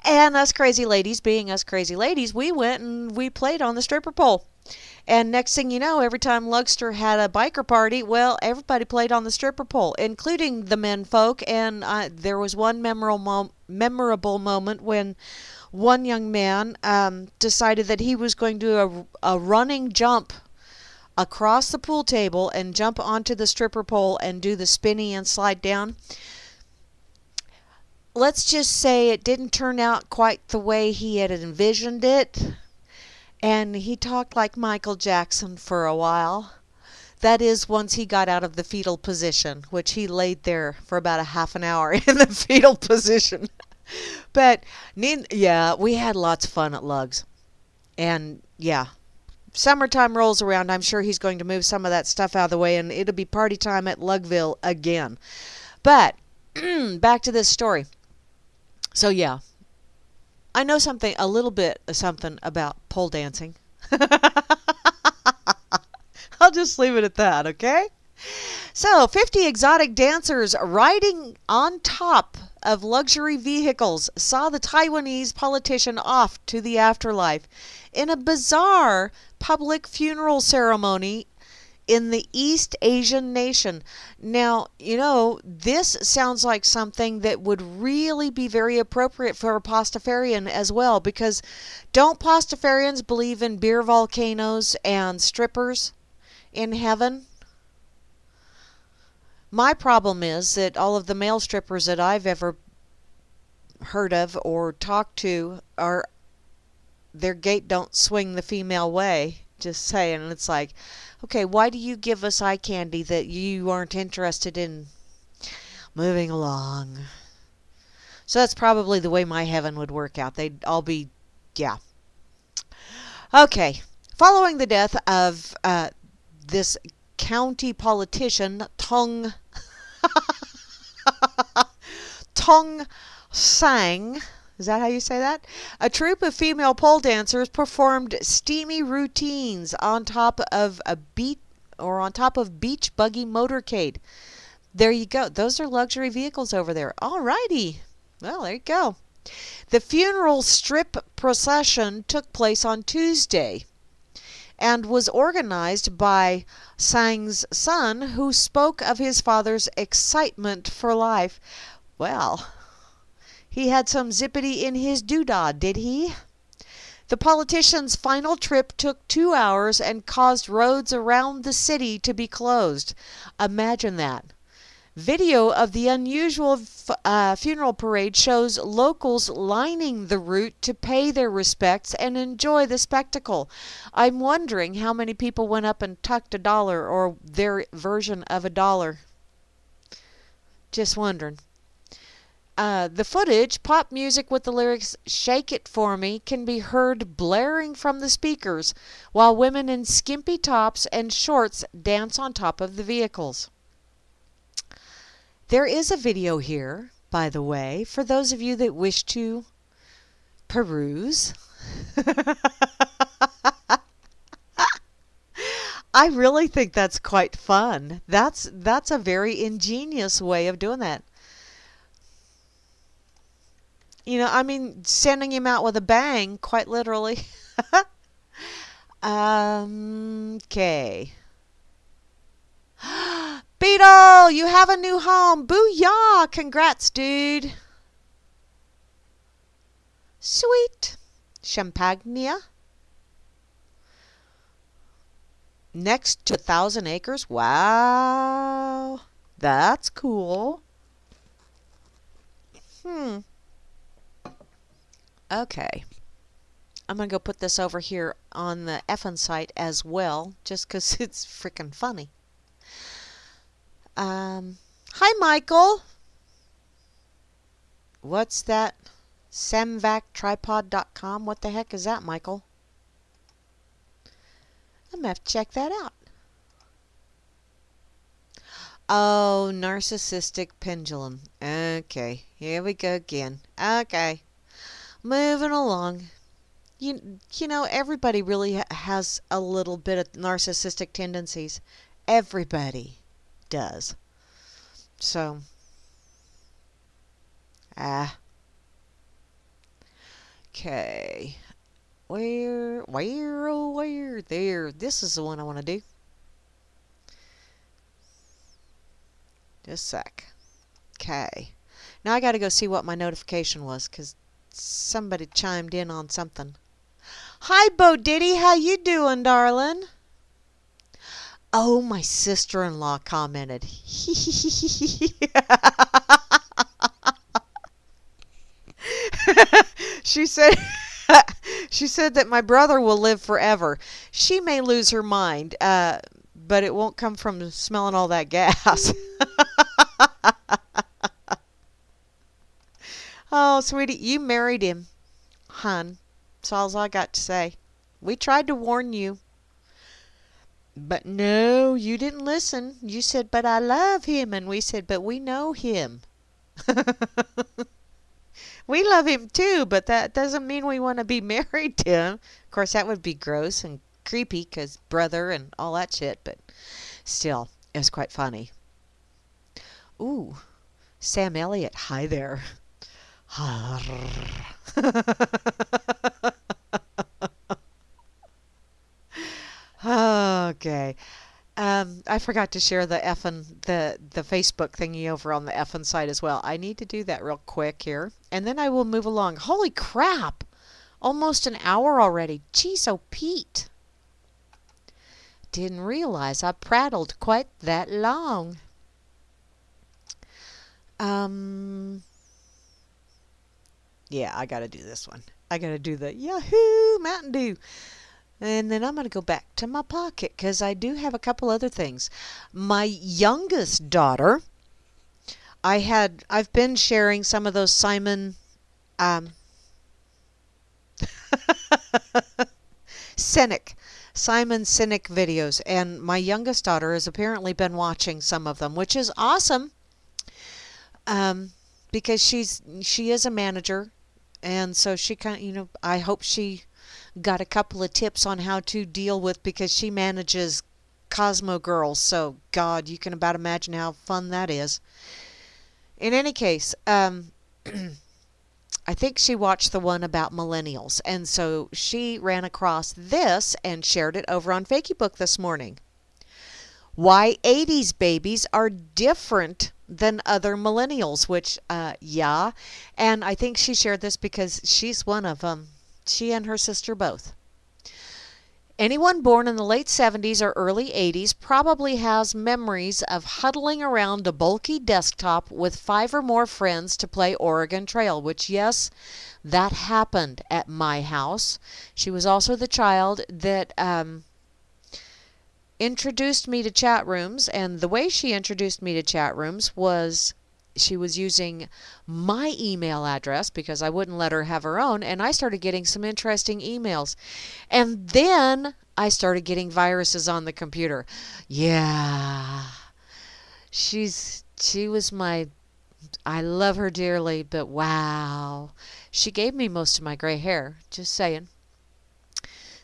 And us crazy ladies, being us crazy ladies, we went and we played on the stripper pole. And next thing you know, every time Lugster had a biker party, well, everybody played on the stripper pole, including the men folk. And there was one memorable moment when one young man decided that he was going to do a running jump across the pool table and jump onto the stripper pole and do the spinny and slide down. Let's just say it didn't turn out quite the way he had envisioned it, and he talked like Michael Jackson for a while. That is, once he got out of the fetal position, which he laid there for about a half an hour in the fetal position. But, yeah, we had lots of fun at Lugs. And, yeah, summertime rolls around, I'm sure he's going to move some of that stuff out of the way, and it'll be party time at Lugville again. But, back to this story. So, yeah, I know a little bit of something about pole dancing. I'll just leave it at that, okay? So, 50 exotic dancers riding on top of luxury vehicles saw the Taiwanese politician off to the afterlife in a bizarre public funeral ceremony in the East Asian nation. Now, this sounds like something that would really be very appropriate for a Pastafarian as well, because don't Pastafarians believe in beer volcanoes and strippers in heaven? My problem is that all of the male strippers that I've ever heard of or talked to are, their gait don't swing the female way. Just saying. And it's like, okay, why do you give us eye candy that you aren't interested in moving along? So that's probably the way my heaven would work out. They'd all be, yeah. Okay. Following the death of this county politician, Tong Sang, is that how you say that? A troupe of female pole dancers performed steamy routines on top of beach buggy motorcade. There you go. Those are luxury vehicles over there. Alrighty. Well, there you go. The funeral strip procession took place on Tuesday and was organized by Sang's son, who spoke of his father's excitement for life. Well, he had some zippity in his doodah, did he? The politician's final trip took 2 hours and caused roads around the city to be closed. Imagine that. Video of the unusual funeral parade shows locals lining the route to pay their respects and enjoy the spectacle. I'm wondering how many people went up and tucked $1 or their version of $1. Just wondering. The footage, pop music with the lyrics "Shake It For Me," can be heard blaring from the speakers while women in skimpy tops and shorts dance on top of the vehicles. There is a video here, by the way, for those of you that wish to peruse. I really think that's quite fun. That's a very ingenious way of doing that. I mean, sending him out with a bang, quite literally. Okay. Beetle, you have a new home. Booyah! Congrats, dude. Sweet. Champagne. Next to 1,000 acres. Wow. That's cool. Okay. I'm going to go put this over here on the effing site as well, just because it's freaking funny. Hi, Michael. What's that? Samvactripod.com? What the heck is that, Michael? I'm going to have to check that out. Oh, narcissistic pendulum. Okay, here we go again. Okay, moving along. You know, everybody really has a little bit of narcissistic tendencies. Everybody does. So, okay. Where, there. This is the one I want to do. Just a sec. Okay. Now I got to go see what my notification was, because somebody chimed in on something. Hi, Bo Diddy. How you doing, darling? Oh, my sister-in-law commented. She said she said that my brother will live forever. She may lose her mind, but it won't come from smelling all that gas. Oh, sweetie, you married him, hon. That's all I got to say. We tried to warn you. But no, you didn't listen. You said, but I love him. And we said, but we know him. We love him too, but that doesn't mean we want to be married to him. Of course, that would be gross and creepy because brother and all that shit. But still, it was quite funny. Ooh, Sam Elliott. Hi there. forgot to share the the Facebook thingy over on the effing site as well. I need to do that real quick here, and then I will move along. Holy crap! Almost an hour already. Jeez, oh Pete. Didn't realize I prattled quite that long. Yeah, I gotta do this one. I gotta do the Yahoo Mountain Dew. And then I'm going to go back to my pocket because I do have a couple other things. My youngest daughter, I've been sharing some of those Simon Sinek videos, and my youngest daughter has apparently been watching some of them, which is awesome. Because she is a manager, and so she kind of, I hope she got a couple of tips on how to deal with, because she manages Cosmo girls, so God, you can about imagine how fun that is. In any case, I think she watched the one about millennials, and so she ran across this and shared it over on Facebook this morning. Why 80s babies are different than other millennials, which, yeah, and I think she shared this because she's one of them. She and her sister both. Anyone born in the late 70s or early 80s probably has memories of huddling around a bulky desktop with 5 or more friends to play Oregon Trail, which, yes, that happened at my house. She was also the child that introduced me to chat rooms, and the way she introduced me to chat rooms was she was using my email address because I wouldn't let her have her own, and I started getting some interesting emails. And then I started getting viruses on the computer. Yeah. She was my, I love her dearly, but wow. She gave me most of my gray hair, just saying.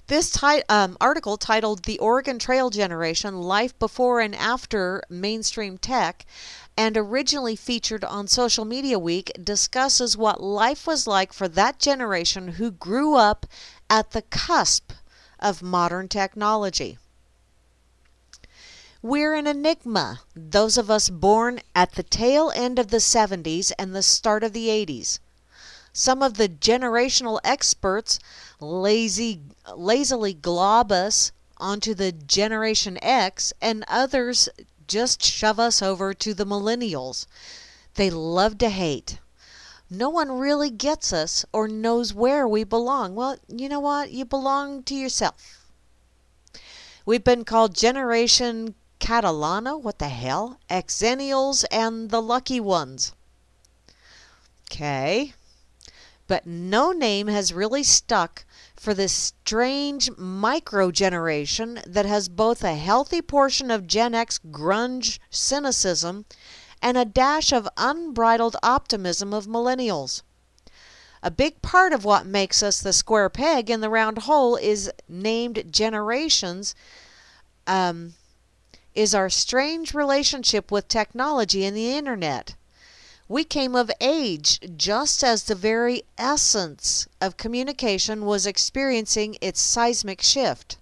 This article titled The Oregon Trail Generation, Life Before and After Mainstream Tech, and originally featured on Social Media Week, discusses what life was like for that generation who grew up at the cusp of modern technology. We're an enigma, those of us born at the tail end of the 70s and the start of the 80s. Some of the generational experts lazily glob us onto the Generation X, and others just shove us over to the millennials. They love to hate. No one really gets us or knows where we belong. Well, you know what? You belong to yourself. We've been called Generation Catalano, what the hell? Xennials and the lucky ones. Okay. But no name has really stuck for this strange micro-generation that has both a healthy portion of Gen X grunge cynicism and a dash of unbridled optimism of millennials. A big part of what makes us the square peg in the round hole is named generations, is our strange relationship with technology and the internet. We came of age just as the very essence of communication was experiencing its seismic shift.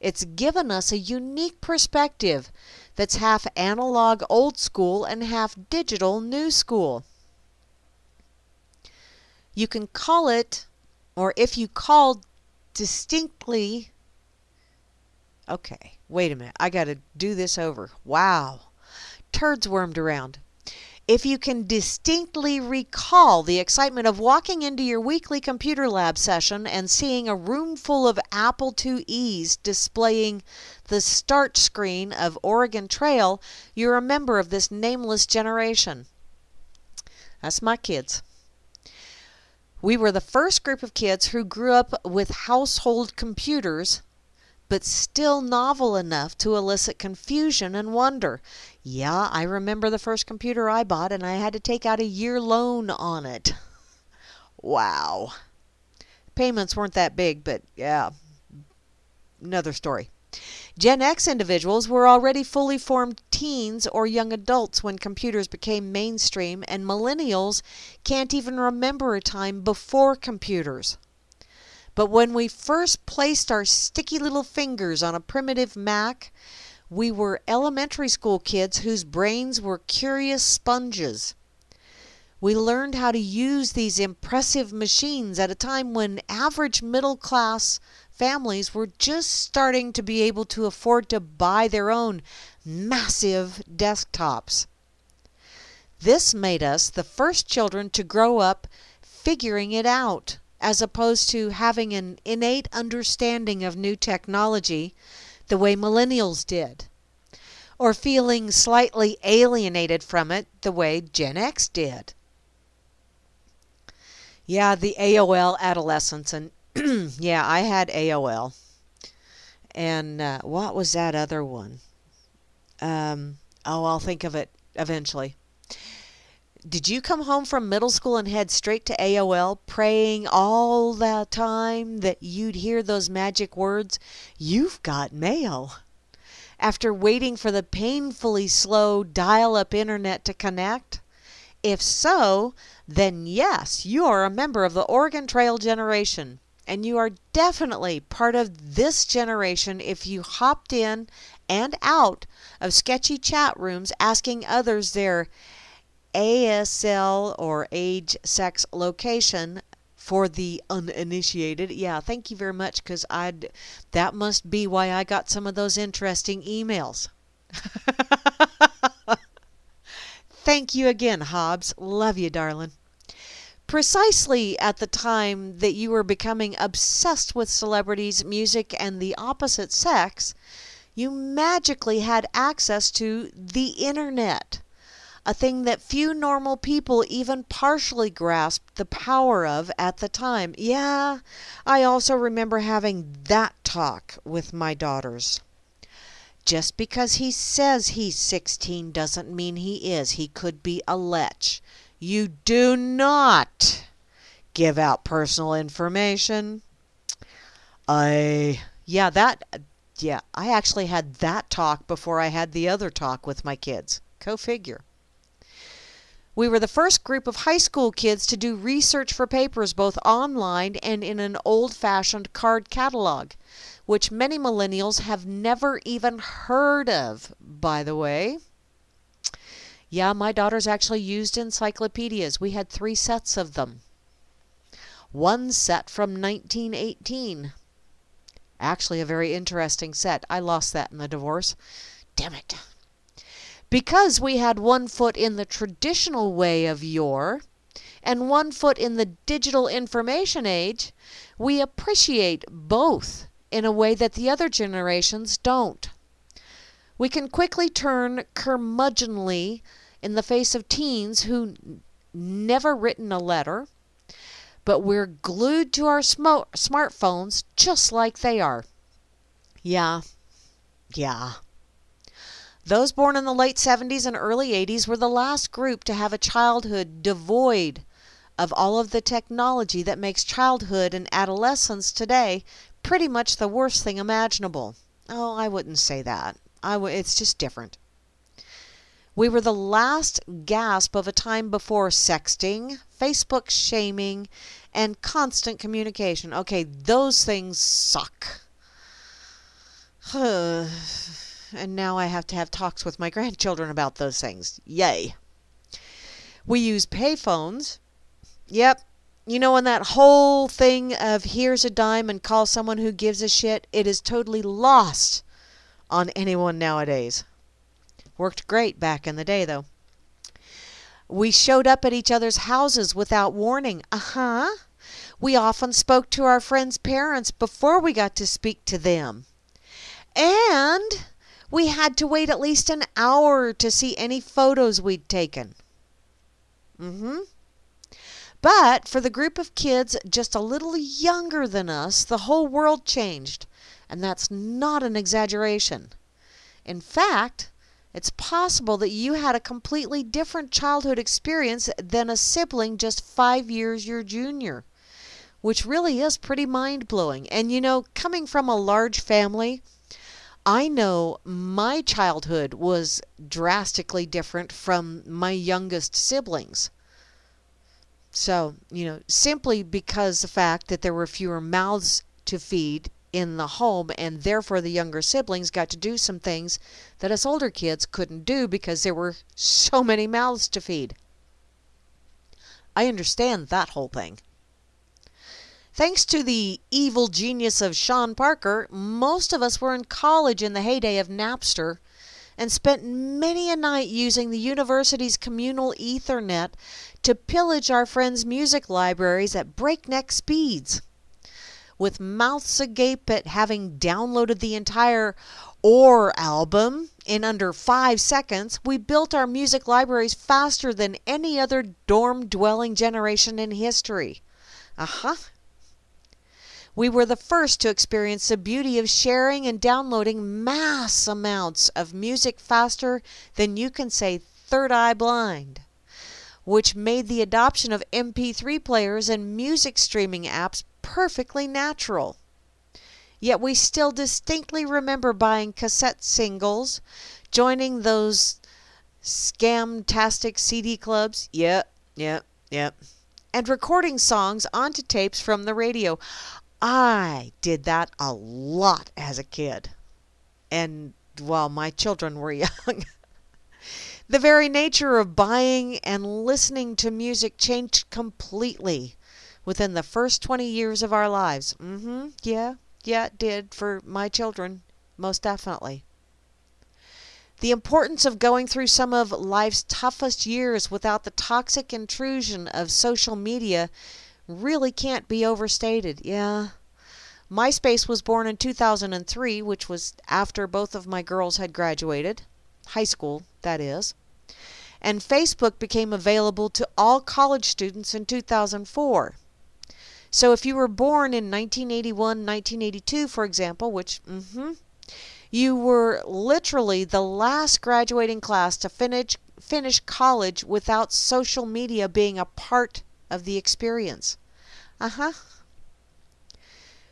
It's given us a unique perspective that's half analog old school and half digital new school. You can call it, or if you call distinctly, okay, wait a minute, I got to do this over. Wow, turds wormed around. If you can distinctly recall the excitement of walking into your weekly computer lab session and seeing a room full of Apple IIe's displaying the start screen of Oregon Trail, you're a member of this nameless generation. That's my kids. We were the first group of kids who grew up with household computers, but still novel enough to elicit confusion and wonder. Yeah, I remember the first computer I bought, and I had to take out a year loan on it. Wow. Payments weren't that big, but yeah, another story. Gen X individuals were already fully formed teens or young adults when computers became mainstream, and millennials can't even remember a time before computers. But when we first placed our sticky little fingers on a primitive Mac, We were elementary school kids whose brains were curious sponges. We learned how to use these impressive machines at a time when average middle-class families were just starting to be able to afford to buy their own massive desktops. This made us the first children to grow up figuring it out, as opposed to having an innate understanding of new technology the way millennials did, or feeling slightly alienated from it the way Gen X did. Yeah, the AOL adolescence, and yeah, I had AOL. And what was that other one? I'll think of it eventually. Did you come home from middle school and head straight to AOL, praying all the time that you'd hear those magic words, "You've got mail," after waiting for the painfully slow dial-up internet to connect? If so, then yes, you are a member of the Oregon Trail generation, and you are definitely part of this generation if you hopped in and out of sketchy chat rooms asking others their ASL or age, sex, location for the uninitiated. Yeah, thank you very much, because that must be why I got some of those interesting emails. Thank you again, Hobbs. Love you, darling. Precisely at the time that you were becoming obsessed with celebrities, music, and the opposite sex, you magically had access to the internet, a thing that few normal people even partially grasped the power of at the time. Yeah, I also remember having that talk with my daughters. Just because he says he's 16 doesn't mean he is. He could be a lech. You do not give out personal information. I actually had that talk before I had the other talk with my kids. Go figure. We were the first group of high school kids to do research for papers both online and in an old-fashioned card catalog, which many millennials have never even heard of, by the way. Yeah, my daughters actually used encyclopedias. We had 3 sets of them. One set from 1918. Actually, a very interesting set. I lost that in the divorce. Damn it. Because we had one foot in the traditional way of yore and one foot in the digital information age, we appreciate both in a way that the other generations don't. We can quickly turn curmudgeonly in the face of teens who never written a letter, but we're glued to our smartphones just like they are. Yeah. Those born in the late 70s and early 80s were the last group to have a childhood devoid of all of the technology that makes childhood and adolescence today pretty much the worst thing imaginable. Oh, I wouldn't say that. It's just different. We were the last gasp of a time before sexting, Facebook shaming, and constant communication. Okay, those things suck. And now I have to have talks with my grandchildren about those things. Yay. We use payphones. Yep. You know, in that whole thing of here's a dime and call someone who gives a shit, it is totally lost on anyone nowadays. Worked great back in the day, though. We showed up at each other's houses without warning. We often spoke to our friends' parents before we got to speak to them. And we had to wait at least an hour to see any photos we'd taken. But for the group of kids just a little younger than us, the whole world changed. And that's not an exaggeration. In fact, it's possible that you had a completely different childhood experience than a sibling just 5 years your junior, which really is pretty mind-blowing. And you know, coming from a large family, I know my childhood was drastically different from my youngest siblings. So, you know, simply because the fact that there were fewer mouths to feed in the home, and therefore the younger siblings got to do some things that us older kids couldn't do because there were so many mouths to feed. I understand that whole thing. Thanks to the evil genius of Sean Parker, most of us were in college in the heyday of Napster and spent many a night using the university's communal Ethernet to pillage our friends' music libraries at breakneck speeds. With mouths agape at having downloaded the entire Or album in under 5 seconds, we built our music libraries faster than any other dorm-dwelling generation in history. We were the first to experience the beauty of sharing and downloading mass amounts of music faster than you can say third eye blind, which made the adoption of MP3 players and music streaming apps perfectly natural. Yet we still distinctly remember buying cassette singles, joining those scamtastic CD clubs, yep, and recording songs onto tapes from the radio. I did that a lot as a kid, and while my children were young. The very nature of buying and listening to music changed completely within the first 20 years of our lives. Yeah, it did for my children, most definitely. The importance of going through some of life's toughest years without the toxic intrusion of social media really can't be overstated. Yeah. MySpace was born in 2003, which was after both of my girls had graduated. High school, that is. And Facebook became available to all college students in 2004. So if you were born in 1981, 1982, for example, which, you were literally the last graduating class to finish college without social media being a part of the experience.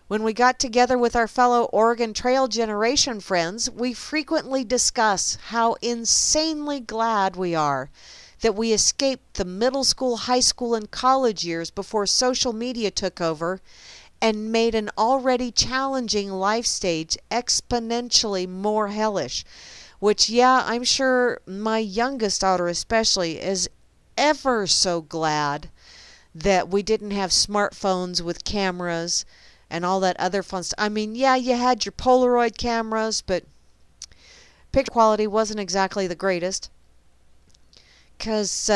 When we got together with our fellow Oregon Trail generation friends, we frequently discuss how insanely glad we are that we escaped the middle school, high school, and college years before social media took over and made an already challenging life stage exponentially more hellish, which, yeah, I'm sure my youngest daughter especially is ever so glad that we didn't have smartphones with cameras and all that other fun stuff. I mean, yeah, you had your Polaroid cameras, but picture quality wasn't exactly the greatest. Because,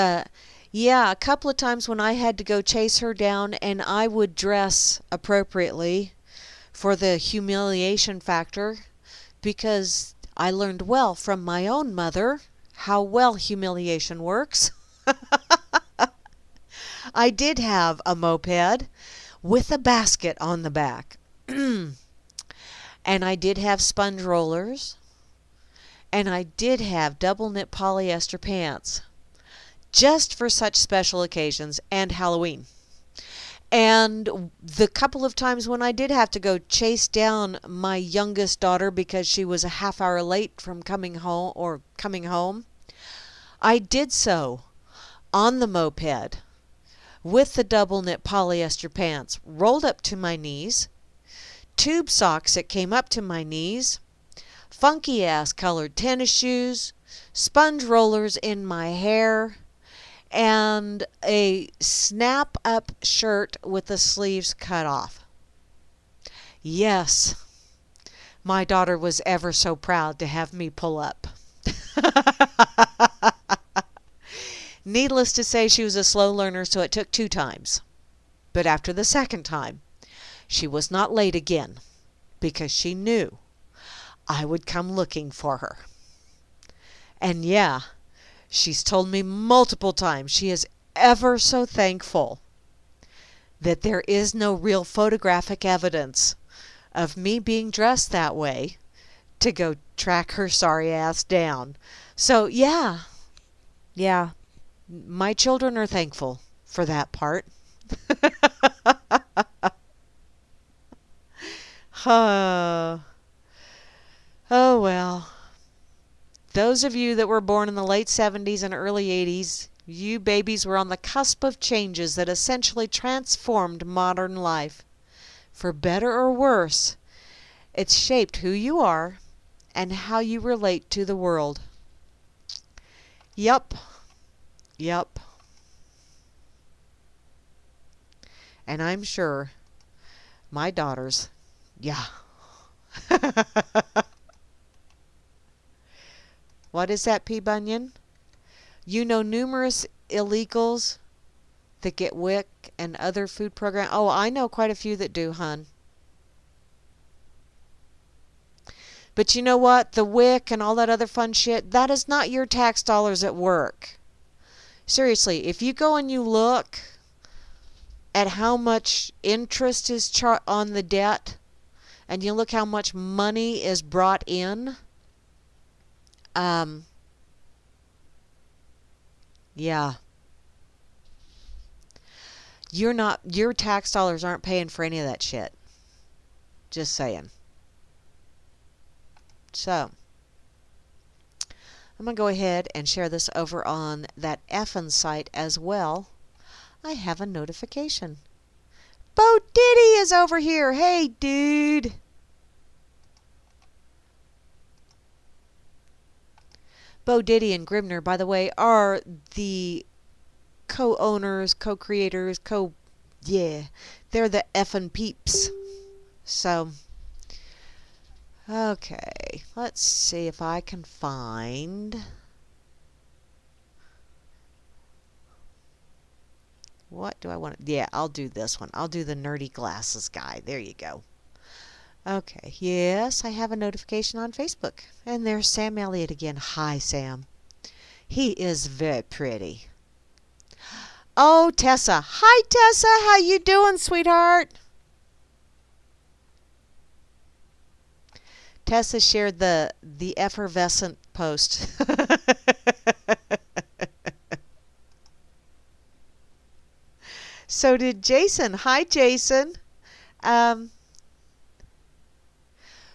yeah, a couple of times when I had to go chase her down and I would dress appropriately for the humiliation factor, because I learned well from my own mother how well humiliation works. I did have a moped with a basket on the back. And I did have sponge rollers. And I did have double knit polyester pants. Just for such special occasions and Halloween. And the couple of times when I did have to go chase down my youngest daughter because she was a half hour late from coming home, I did so on the moped with the double knit polyester pants rolled up to my knees, tube socks that came up to my knees, funky ass colored tennis shoes, sponge rollers in my hair, and a snap up shirt with the sleeves cut off. Yes, my daughter was ever so proud to have me pull up. Needless to say, she was a slow learner, so it took 2 times. But after the second time, she was not late again, because she knew I would come looking for her. And yeah, she's told me multiple times she is ever so thankful that there is no real photographic evidence of me being dressed that way to go track her sorry ass down. So yeah, my children are thankful for that part. Oh well. Those of you that were born in the late 70s and early 80s, you babies were on the cusp of changes that essentially transformed modern life. For better or worse, It's shaped who you are and how you relate to the world. Yup. Yup. And I'm sure my daughters, yeah. What is that, P. Bunyan? You know numerous illegals that get WIC and other food programs. Oh, I know quite a few that do, hun. But you know what? The WIC and all that other fun shit, that is not your tax dollars at work. Seriously, if you go and you look at how much interest is on the debt, and you look how much money is brought in, yeah. Your tax dollars aren't paying for any of that shit. Just saying. So, I'm going to go ahead and share this over on that effin' site as well. I have a notification. Bo Diddy is over here. Hey, dude. Bo Diddy and Grimner, by the way, are the co-owners, co-creators, yeah, they're the effin' peeps. So, okay, let's see if I can find... What do I want? Yeah, I'll do this one. I'll do the nerdy glasses guy. There you go. Okay, yes, I have a notification on Facebook. And there's Sam Elliott again. Hi, Sam. He is very pretty. Oh, Tessa. Hi, Tessa. How you doing, sweetheart? Tessa shared the effervescent post. So did Jason. Hi, Jason.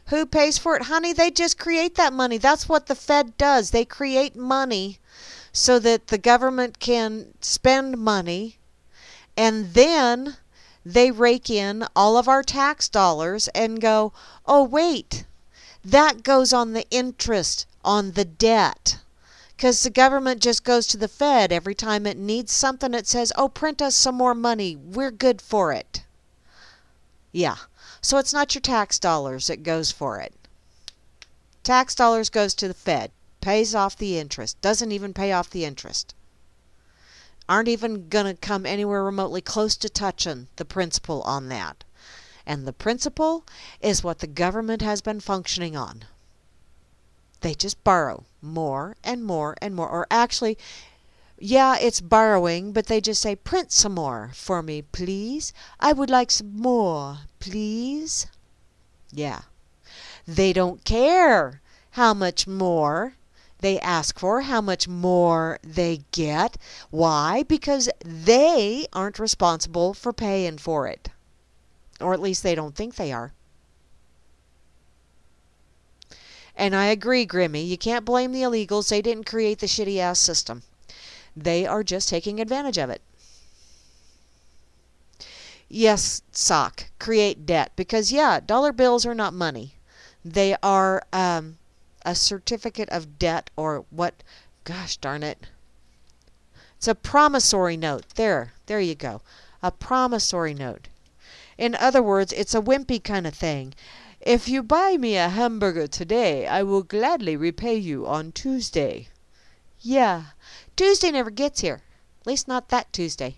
Who pays for it? Honey, they just create that money. That's what the Fed does. They create money so that the government can spend money, and then they rake in all of our tax dollars and go, oh, wait, that goes on the interest on the debt. Because the government just goes to the Fed every time it needs something. It says, oh, print us some more money. We're good for it. Yeah. So it's not your tax dollars that goes for it. Tax dollars goes to the Fed. Pays off the interest. Doesn't even pay off the interest. Aren't even going to come anywhere remotely close to touching the principal on that. And the principal is what the government has been functioning on. They just borrow more and more and more. Or actually, yeah, it's borrowing, but they just say, print some more for me, please. I would like some more, please. Yeah. They don't care how much more they ask for, how much more they get. Why? Because they aren't responsible for paying for it. Or at least they don't think they are. And I agree, Grimmy. You can't blame the illegals. They didn't create the shitty-ass system. They are just taking advantage of it. Yes, sock. Create debt. Because, yeah, dollar bills are not money. They are a certificate of debt or what? Gosh darn it. It's a promissory note. There you go. A promissory note. In other words, it's a wimpy kind of thing. If you buy me a hamburger today, I will gladly repay you on Tuesday. Yeah. Tuesday never gets here. At least not that Tuesday.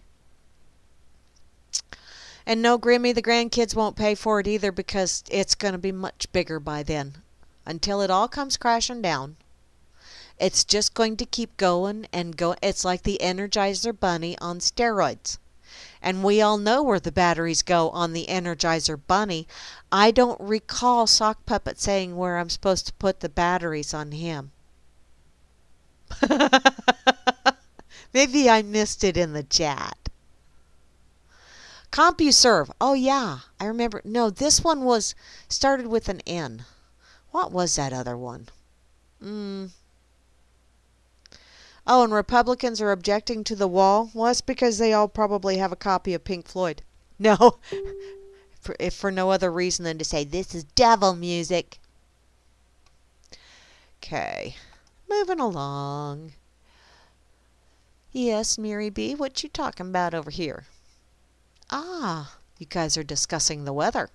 And no, Grimmy, the grandkids won't pay for it either because it's going to be much bigger by then. Until it all comes crashing down. It's just going to keep going and going. It's like the Energizer Bunny on steroids. And we all know where the batteries go on the Energizer Bunny. I don't recall Sock Puppet saying where I'm supposed to put the batteries on him. Maybe I missed it in the chat. CompuServe. Oh, yeah. I remember. No, this one was started with an N. What was that other one? Oh, and Republicans are objecting to the wall? Well, that's because they all probably have a copy of Pink Floyd. No. if for no other reason than to say, this is devil music. Okay, moving along. Yes, Mary B., what you talking about over here? Ah, you guys are discussing the weather.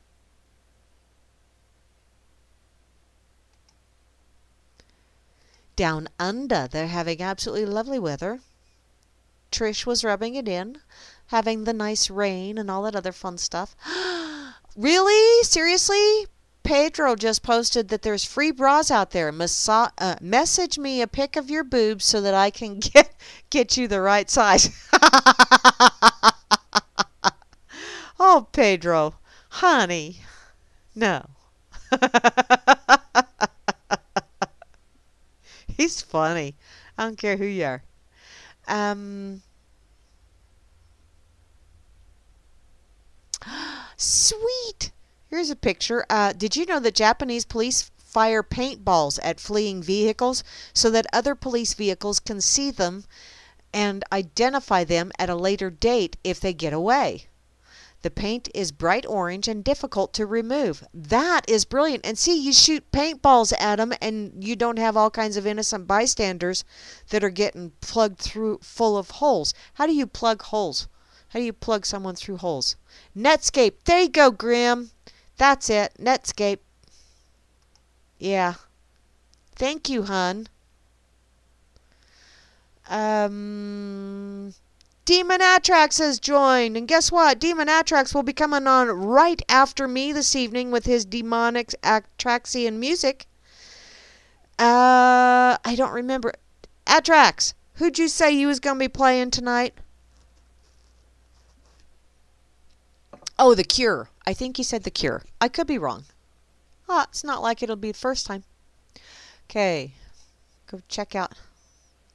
Down under, they're having absolutely lovely weather. Trish was rubbing it in, having the nice rain and all that other fun stuff. Really? Seriously? Pedro just posted that there's free bras out there. Message me a pic of your boobs so that I can get you the right size. Oh, Pedro, honey, no. He's funny. I don't care who you are. Sweet. Here's a picture. Did you know that Japanese police fire paintballs at fleeing vehicles so that other police vehicles can see them and identify them at a later date if they get away? The paint is bright orange and difficult to remove. That is brilliant. And see, you shoot paintballs at them and you don't have all kinds of innocent bystanders that are getting plugged through full of holes. How do you plug holes? How do you plug someone through holes? Netscape. There you go, Grim. That's it. Netscape. Yeah. Thank you, hun. Demon Atrax has joined, and guess what? Demon Atrax will be coming on right after me this evening with his demonic Atraxian music. I don't remember. Atrax, who'd you say you was going to be playing tonight? Oh, The Cure. I think he said The Cure. I could be wrong. It's not like it'll be the first time. Okay. Go check out.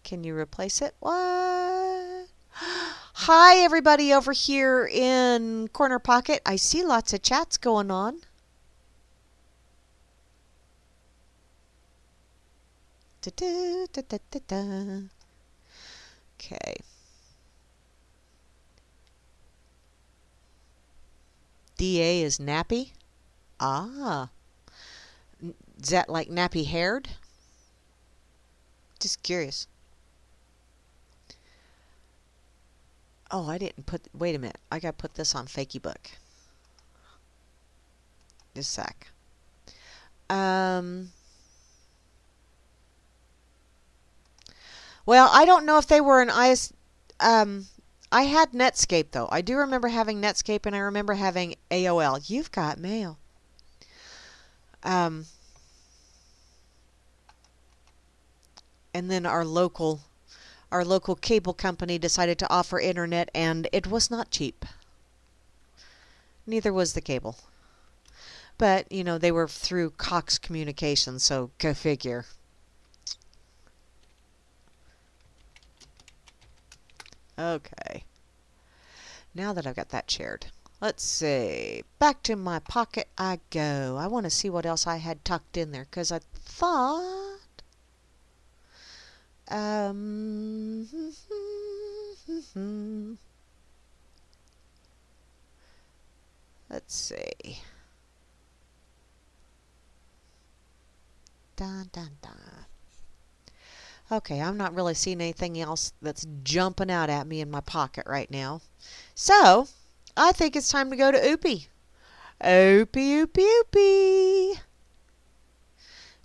Can you replace it? What? Hi, everybody over here in Corner Pocket. I see lots of chats going on. Okay. DA is nappy. Ah. Is that like nappy haired? Just curious. Oh, I didn't put... Wait a minute. I got to put this on Fakey Book. Just a sec. Well, I don't know if they were an IS... I had Netscape, though. I do remember having Netscape, and I remember having AOL. You've got mail. And then our local cable company decided to offer internet, and it was not cheap. Neither was the cable. But, you know, they were through Cox Communications, so go figure. Okay. Now that I've got that shared, let's see. Back to my pocket I go. I want to see what else I had tucked in there, because I thought... Let's see. Dun, dun, dun. Okay, I'm not really seeing anything else that's jumping out at me in my pocket right now. So, I think it's time to go to Oopie. Oopie, Oopie, Oopie.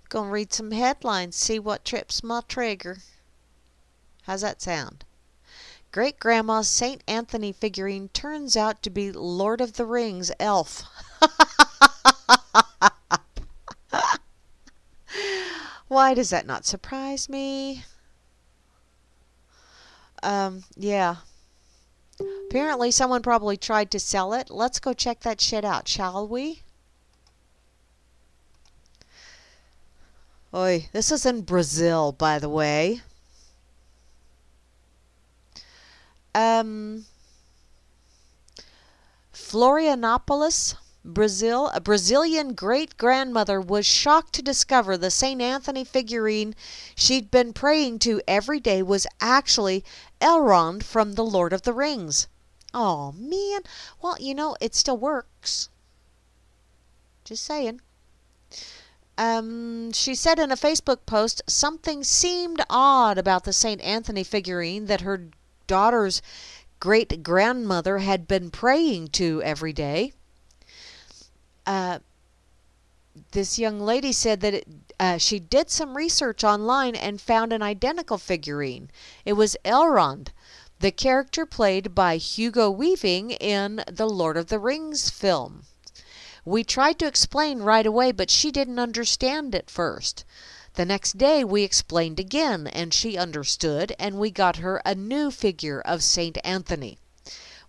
Gonna read some headlines, see what trips my trigger. How's that sound? Great-grandma's St. Anthony figurine turns out to be Lord of the Rings elf. Why does that not surprise me? Yeah. Apparently someone probably tried to sell it. Let's go check that shit out, shall we? Oi, this is in Brazil, by the way. Florianopolis, Brazil. A Brazilian great-grandmother was shocked to discover the St. Anthony figurine she'd been praying to every day was actually Elrond from The Lord of the Rings. Oh, man. Well, you know, it still works. Just saying. She said in a Facebook post something seemed odd about the St. Anthony figurine that her daughter's great-grandmother had been praying to every day. This young lady said that she did some research online and found an identical figurine. It was Elrond, the character played by Hugo Weaving in the Lord of the Rings film. We tried to explain right away, but she didn't understand at first. The next day we explained again, and she understood, and we got her a new figure of St. Anthony.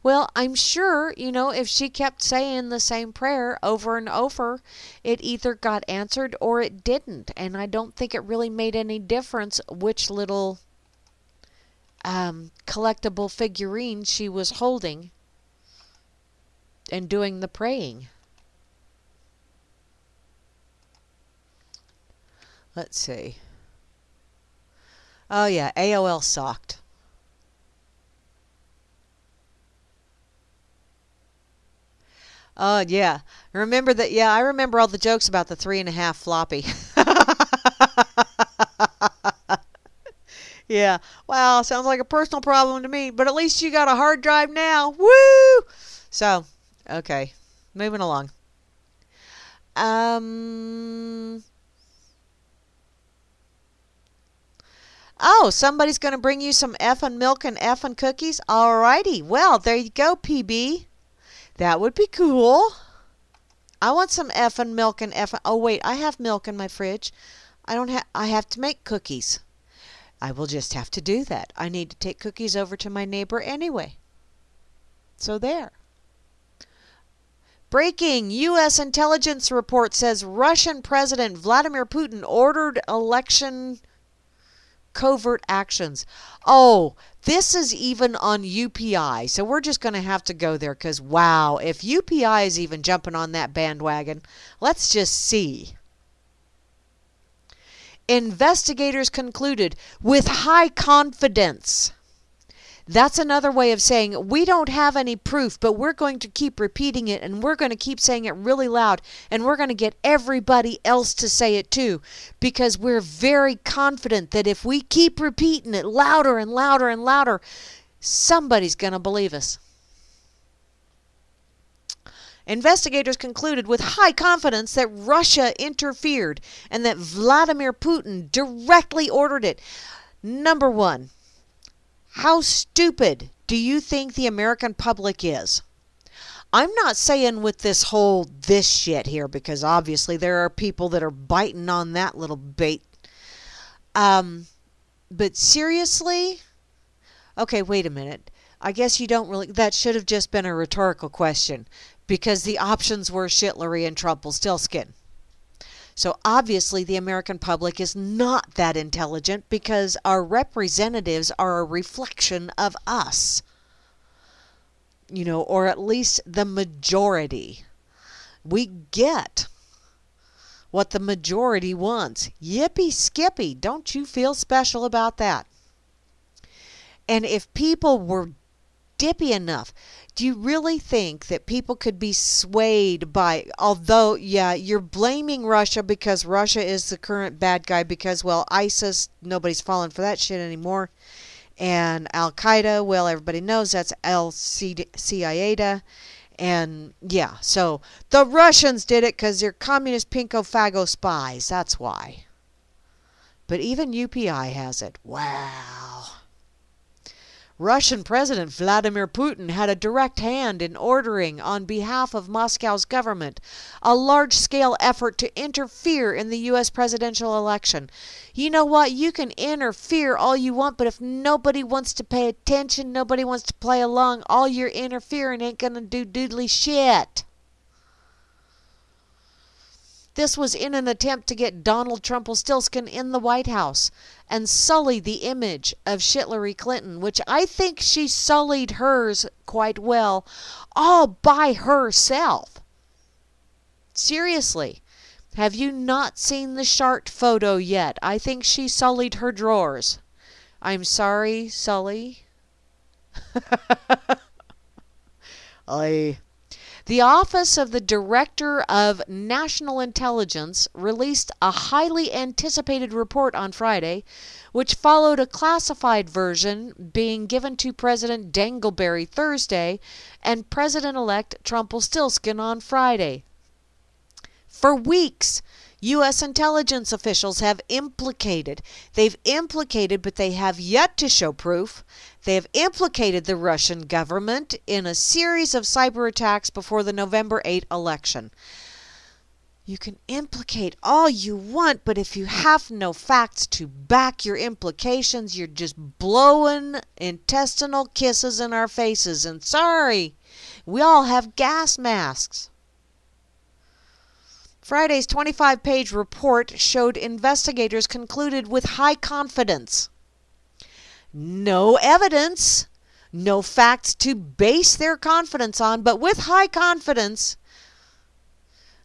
Well, I'm sure, if she kept saying the same prayer over and over, it either got answered or it didn't. And I don't think it really made any difference which little collectible figurine she was holding and doing the praying. Let's see. Oh, yeah, AOL sucked. Oh, yeah. Remember that? Yeah, I remember all the jokes about the 3.5 floppy. Yeah. Wow, sounds like a personal problem to me, but at least you got a hard drive now. Woo! So, okay. Moving along. Oh, somebody's going to bring you some effing milk and effing cookies? Alrighty. Well, there you go, PB. That would be cool. I want some effing milk and effing... Oh, wait, I have milk in my fridge. I have to make cookies. I will just have to do that. I need to take cookies over to my neighbor anyway. So there. Breaking U.S. intelligence report says Russian President Vladimir Putin ordered election covert actions. Oh, this is even on UPI. So we're just going to have to go there because, wow, if UPI is even jumping on that bandwagon, let's just see. Investigators concluded with high confidence. That's another way of saying we don't have any proof, but we're going to keep repeating it, and we're going to keep saying it really loud, and we're going to get everybody else to say it too, because we're very confident that if we keep repeating it louder and louder and louder, somebody's going to believe us. Investigators concluded with high confidence that Russia interfered and that Vladimir Putin directly ordered it. Number one, how stupid do you think the American public is? I'm not saying with this shit here, because obviously there are people that are biting on that little bait. But seriously? Okay, wait a minute. I guess you don't really... That should have just been a rhetorical question, because the options were Shitlery and Trumpelstiltskin. So obviously the American public is not that intelligent, because our representatives are a reflection of us. Or at least the majority. We get what the majority wants. Yippee skippy, don't you feel special about that? And if people were dippy enough, do you really think that people could be swayed by, although, yeah, you're blaming Russia because Russia is the current bad guy because, well, ISIS, nobody's falling for that shit anymore. And Al-Qaeda, well, everybody knows that's Al-Qaeda. And, yeah, so the Russians did it because they're communist pinko-fago spies. That's why. But even UPI has it. Wow. Russian President Vladimir Putin had a direct hand in ordering, on behalf of Moscow's government, a large-scale effort to interfere in the U.S. presidential election. You know what? You can interfere all you want, but if nobody wants to pay attention, nobody wants to play along, all your interfering ain't gonna do doodly shit. This was in an attempt to get Donald Trumpelstiltskin in the White House and sully the image of Shitlery Clinton, which I think she sullied hers quite well, all by herself. Seriously, have you not seen the Shart photo yet? I think she sullied her drawers. I'm sorry, Sully. The Office of the Director of National Intelligence released a highly anticipated report on Friday, which followed a classified version being given to President Dangleberry Thursday and President-elect Trumpelstiltskin on Friday. For weeks, U.S. intelligence officials have implicated, but they have yet to show proof. They have implicated the Russian government in a series of cyber attacks before the November 8 election. You can implicate all you want, but if you have no facts to back your implications, you're just blowing intestinal kisses in our faces. And sorry, we all have gas masks. Friday's 25-page report showed investigators concluded with high confidence. No evidence, no facts to base their confidence on, but with high confidence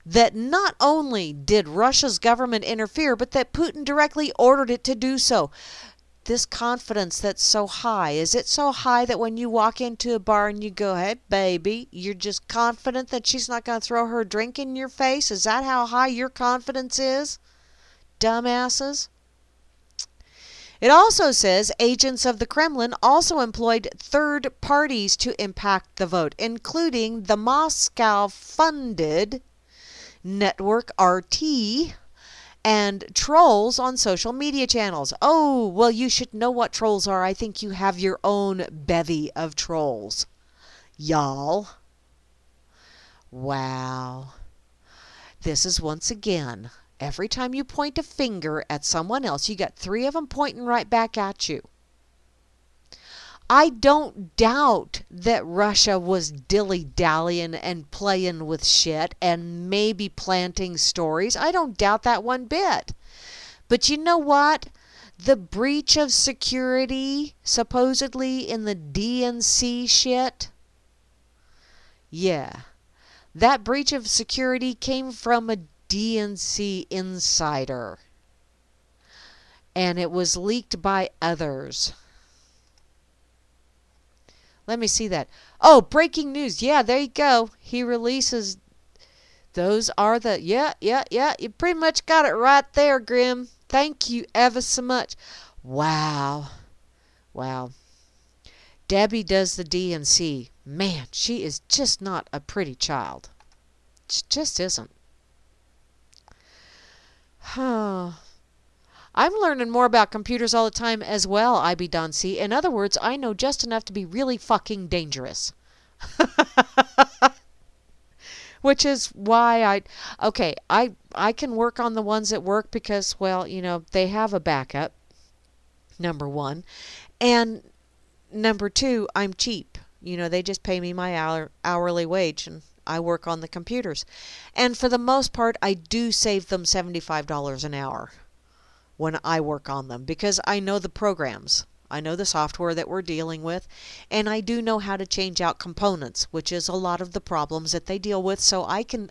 that not only did Russia's government interfere, but that Putin directly ordered it to do so. This confidence that's so high, is it so high that when you walk into a bar and you go, hey, baby, you're just confident that she's not going to throw her drink in your face? Is that how high your confidence is? Dumbasses. It also says agents of the Kremlin also employed third parties to impact the vote, including the Moscow-funded network RT and trolls on social media channels. Oh, well, you should know what trolls are. I think you have your own bevy of trolls, y'all. Wow. This is once again, every time you point a finger at someone else, you got 3 of them pointing right back at you. I don't doubt that Russia was dilly-dallying and playing with shit and maybe planting stories. I don't doubt that one bit. But you know what? The breach of security, supposedly in the DNC shit, yeah, that breach of security came from a DNC insider. And it was leaked by others. Let me see that. Oh, breaking news. Yeah, there you go. He releases. Those are the. Yeah. You pretty much got it right there, Grim. Thank you ever so much. Wow. Debbie does the DNC. Man, she is just not a pretty child. She just isn't. I'm learning more about computers all the time as well, IB Don C. In other words, I know just enough to be really fucking dangerous. Which is why I can work on the ones at work because, well, you know, they have a backup, number one. And number two, I'm cheap. You know, they just pay me my hourly wage and I work on the computers. And for the most part, I do save them $75 an hour when I work on them because I know the programs. I know the software that we're dealing with, and I do know how to change out components, which is a lot of the problems that they deal with, so I can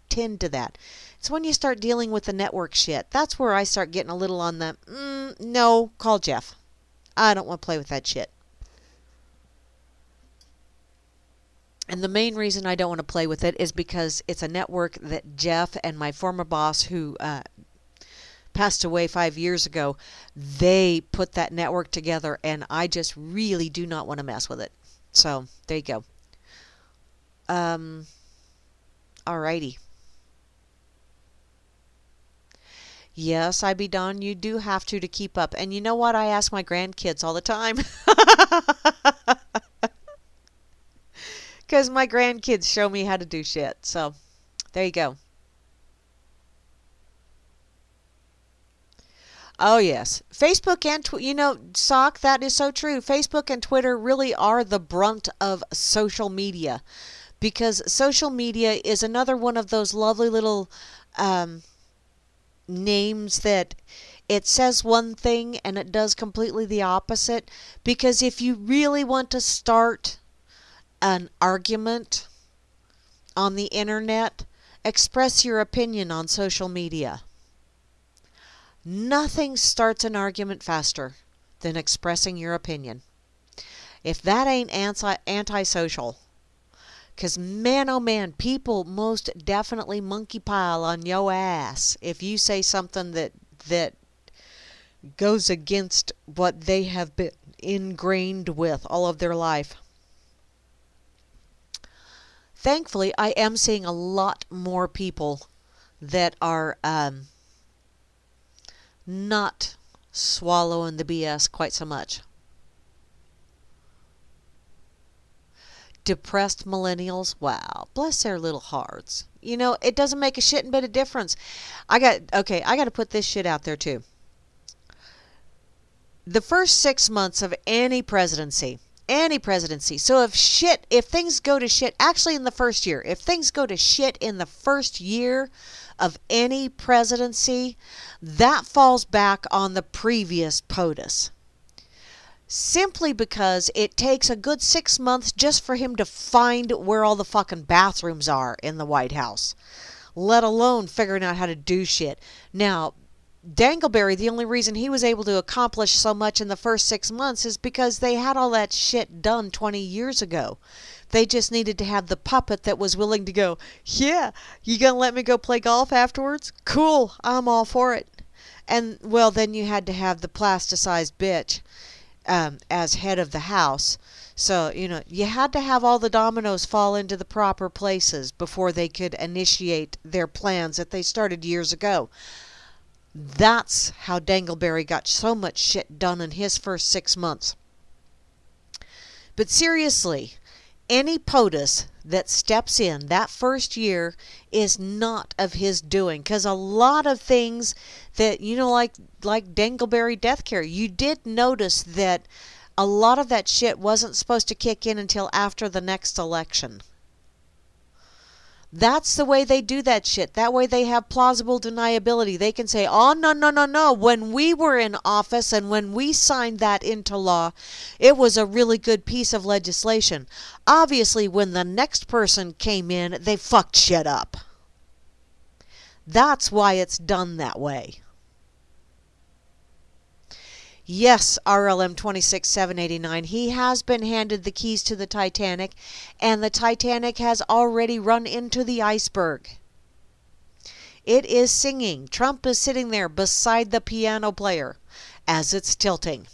tend to that. It's when you start dealing with the network shit, that's where I start getting a little on the, no, call Jeff. I don't want to play with that shit. And the main reason I don't want to play with it is because it's a network that Jeff and my former boss, who passed away 5 years ago, they put that network together, and I just really do not want to mess with it. So, there you go. Alrighty. Yes, I be Don, you do have to keep up. And you know what? I ask my grandkids all the time. Because my grandkids show me how to do shit. So, there you go. Oh, yes. Facebook and Sock, that is so true. Facebook and Twitter really are the brunt of social media. Because social media is another one of those lovely little names that it says one thing and it does completely the opposite. Because if you really want to start an argument on the internet, express your opinion on social media. Nothing starts an argument faster than expressing your opinion. If that ain't antisocial, 'Cause man, oh man, people most definitely monkey pile on yo ass if you say something that goes against what they have been ingrained with all of their life. Thankfully, I am seeing a lot more people that are not swallowing the BS quite so much. Depressed millennials, wow, bless their little hearts. You know, it doesn't make a shit bit of difference. I got to put this shit out there too. The first 6 months of any presidency. So if things go to shit, actually in the first year, if things go to shit in the first year of any presidency, that falls back on the previous POTUS. Simply because it takes a good 6 months just for him to find where all the fucking bathrooms are in the White House, let alone figuring out how to do shit. Now, Dangleberry, the only reason he was able to accomplish so much in the first 6 months is because they had all that shit done 20 years ago. They just needed to have the puppet that was willing to go, yeah, you gonna let me go play golf afterwards? Cool, I'm all for it. And, well, then you had to have the plasticized bitch as head of the house. So, you know, you had to have all the dominoes fall into the proper places before they could initiate their plans that they started years ago. That's how Dangleberry got so much shit done in his first 6 months. But seriously, any POTUS that steps in that first year is not of his doing. Because a lot of things that, you know, like Dangleberry death care, you did notice that a lot of that shit wasn't supposed to kick in until after the next election. That's the way they do that shit. That way they have plausible deniability. They can say, oh, no. When we were in office and when we signed that into law, it was a really good piece of legislation. Obviously, when the next person came in, they fucked shit up. That's why it's done that way. Yes, RLM 26789, he has been handed the keys to the Titanic, and the Titanic has already run into the iceberg. It is singing. Trump is sitting there beside the piano player as it's tilting.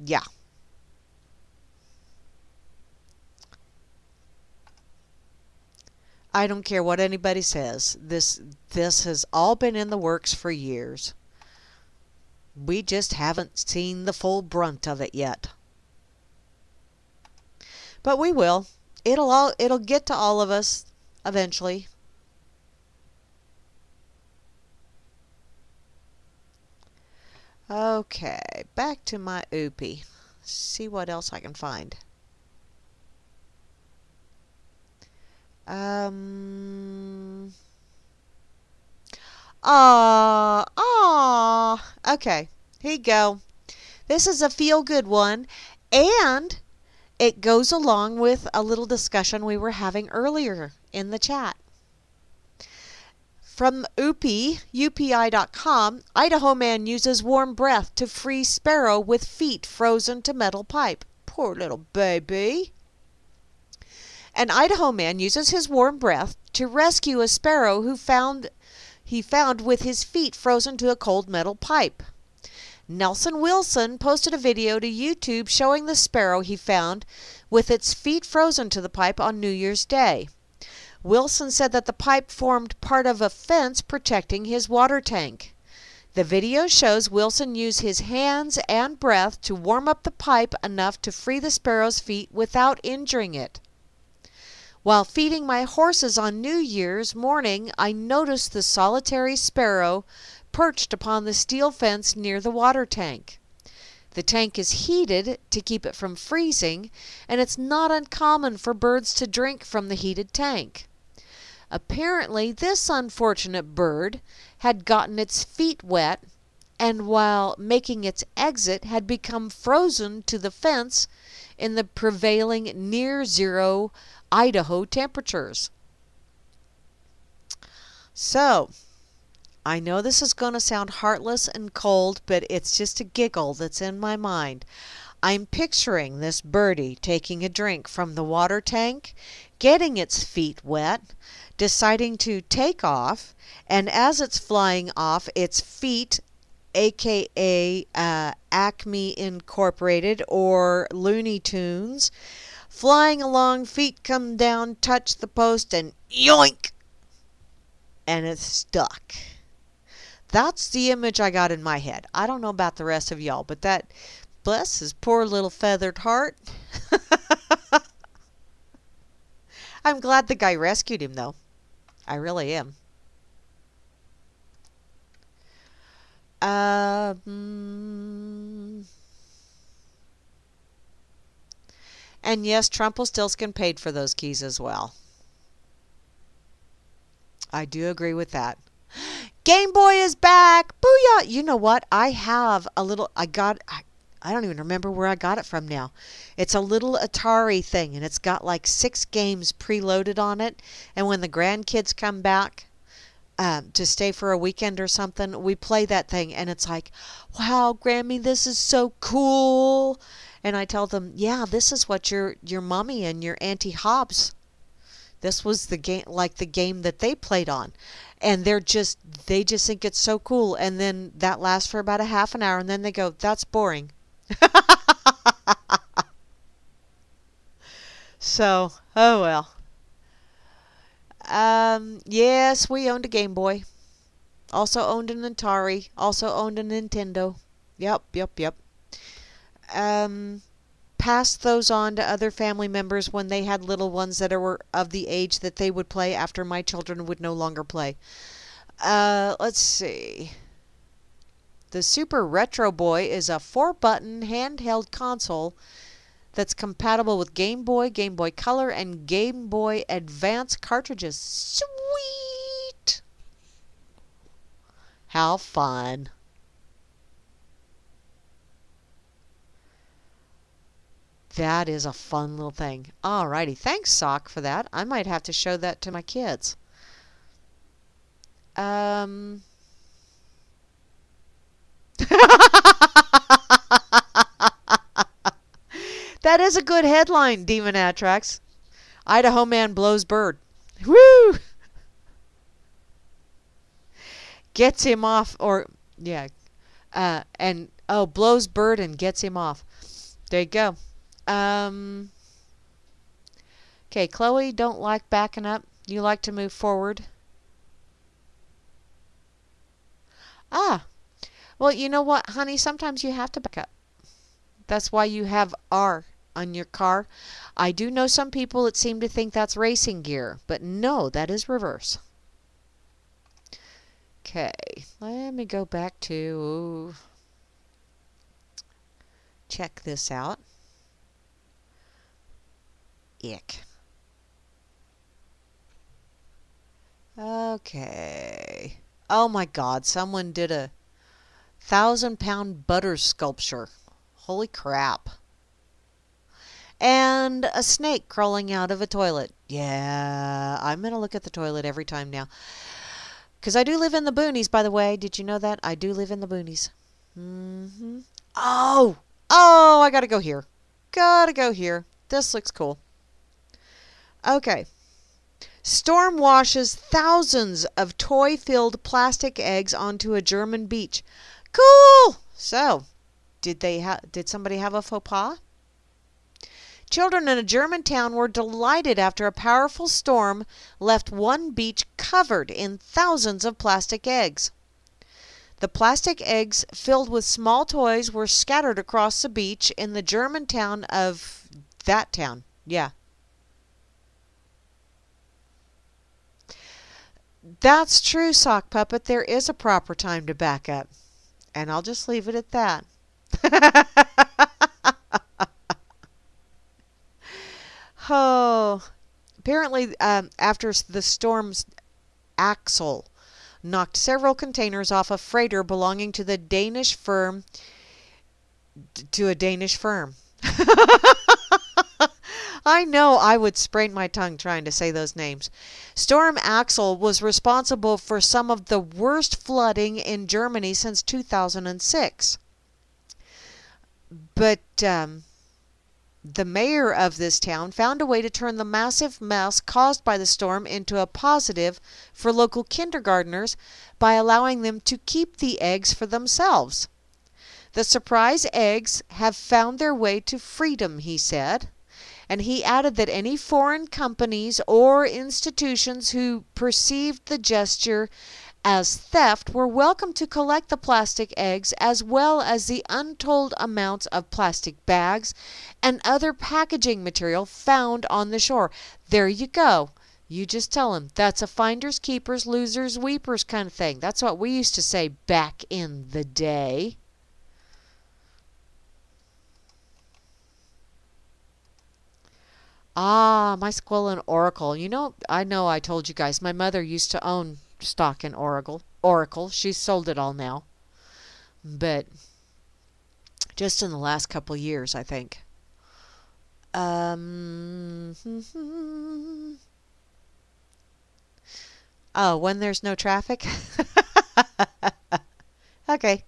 Yeah. I don't care what anybody says. This has all been in the works for years. We just haven't seen the full brunt of it yet. But we will. It'll get to all of us eventually. Okay, back to my oopie. See what else I can find. Okay, here you go. This is a feel-good one, and it goes along with a little discussion we were having earlier in the chat. From UPI.com, Idaho man uses warm breath to free sparrow with feet frozen to metal pipe. Poor little baby. An Idaho man uses his warm breath to rescue a sparrow he found with his feet frozen to a cold metal pipe. Nelson Wilson posted a video to YouTube showing the sparrow he found with its feet frozen to the pipe on New Year's Day. Wilson said that the pipe formed part of a fence protecting his water tank. The video shows Wilson use his hands and breath to warm up the pipe enough to free the sparrow's feet without injuring it. While feeding my horses on New Year's morning, I noticed the solitary sparrow perched upon the steel fence near the water tank. The tank is heated to keep it from freezing, and it's not uncommon for birds to drink from the heated tank. Apparently, this unfortunate bird had gotten its feet wet, and while making its exit had become frozen to the fence in the prevailing near-zero Idaho temperatures. So, I know this is going to sound heartless and cold, but it's just a giggle that's in my mind. I'm picturing this birdie taking a drink from the water tank, getting its feet wet, deciding to take off, and as it's flying off, its feet, aka Acme Incorporated or Looney Tunes, flying along, feet come down, touch the post, and yoink! And it's stuck. That's the image I got in my head. I don't know about the rest of y'all, but that, bless his poor little feathered heart. I'm glad the guy rescued him, though. I really am. And yes, Trumpelstiltskin paid for those keys as well. I do agree with that. Game Boy is back! Booyah! You know what? I have a little, I don't even remember where I got it from now. It's a little Atari thing, and it's got like 6 games preloaded on it. And when the grandkids come back to stay for a weekend or something, we play that thing, and it's like, wow, Grammy, this is so cool. And I tell them, yeah, this is what your mommy and your Auntie Hobbs, this was the game, like the game that they played on. And they just think it's so cool. And then that lasts for about a half an hour, and then they go, that's boring. So, oh well. Yes, we owned a Game Boy. Also owned an Atari. Also owned a Nintendo. Yep. Passed those on to other family members when they had little ones that were of the age that they would play after my children would no longer play. Let's see. The Super Retro Boy is a 4-button handheld console that's compatible with Game Boy, Game Boy Color, and Game Boy Advance cartridges. Sweet! How fun. That is a fun little thing. Alrighty, thanks, Sock, for that. I might have to show that to my kids. That is a good headline, Demon Atrax. Idaho man blows bird. Woo! Gets him off, or, yeah. Blows bird and gets him off. There you go. Okay, Chloe, don't like backing up. You like to move forward. Well, you know what, honey? Sometimes you have to back up. That's why you have R on your car. I do know some people that seem to think that's racing gear, but no, that is reverse. Okay, let me go back to check this out. Ick. Okay. Oh my God, someone did a 1,000-pound butter sculpture. Holy crap. And a snake crawling out of a toilet. Yeah, I'm going to look at the toilet every time now. Because I do live in the boonies, by the way. Did you know that? I do live in the boonies. Oh, I got to go here. Gotta go here. This looks cool. Okay. Storm washes thousands of toy-filled plastic eggs onto a German beach. Cool! So, did somebody have a faux pas? Children in a German town were delighted after a powerful storm left one beach covered in thousands of plastic eggs. The plastic eggs filled with small toys were scattered across the beach in the German town of that town. Yeah. That's true, Sock Puppet. There is a proper time to back up. And I'll just leave it at that. Oh, apparently after the storm's axle knocked several containers off a freighter belonging to a Danish firm. I know I would sprain my tongue trying to say those names. Storm Axel was responsible for some of the worst flooding in Germany since 2006. But the mayor of this town found a way to turn the massive mess caused by the storm into a positive for local kindergartners by allowing them to keep the eggs for themselves. The surprise eggs have found their way to freedom, he said. And he added that any foreign companies or institutions who perceived the gesture as theft were welcome to collect the plastic eggs as well as the untold amounts of plastic bags and other packaging material found on the shore. There you go. You just tell them that's a finders, keepers, losers, weepers kind of thing. That's what we used to say back in the day. Ah, my squirrel in Oracle. I know I told you guys, my mother used to own stock in Oracle. She's sold it all now. But just in the last couple years, I think. Oh, when there's no traffic? Okay.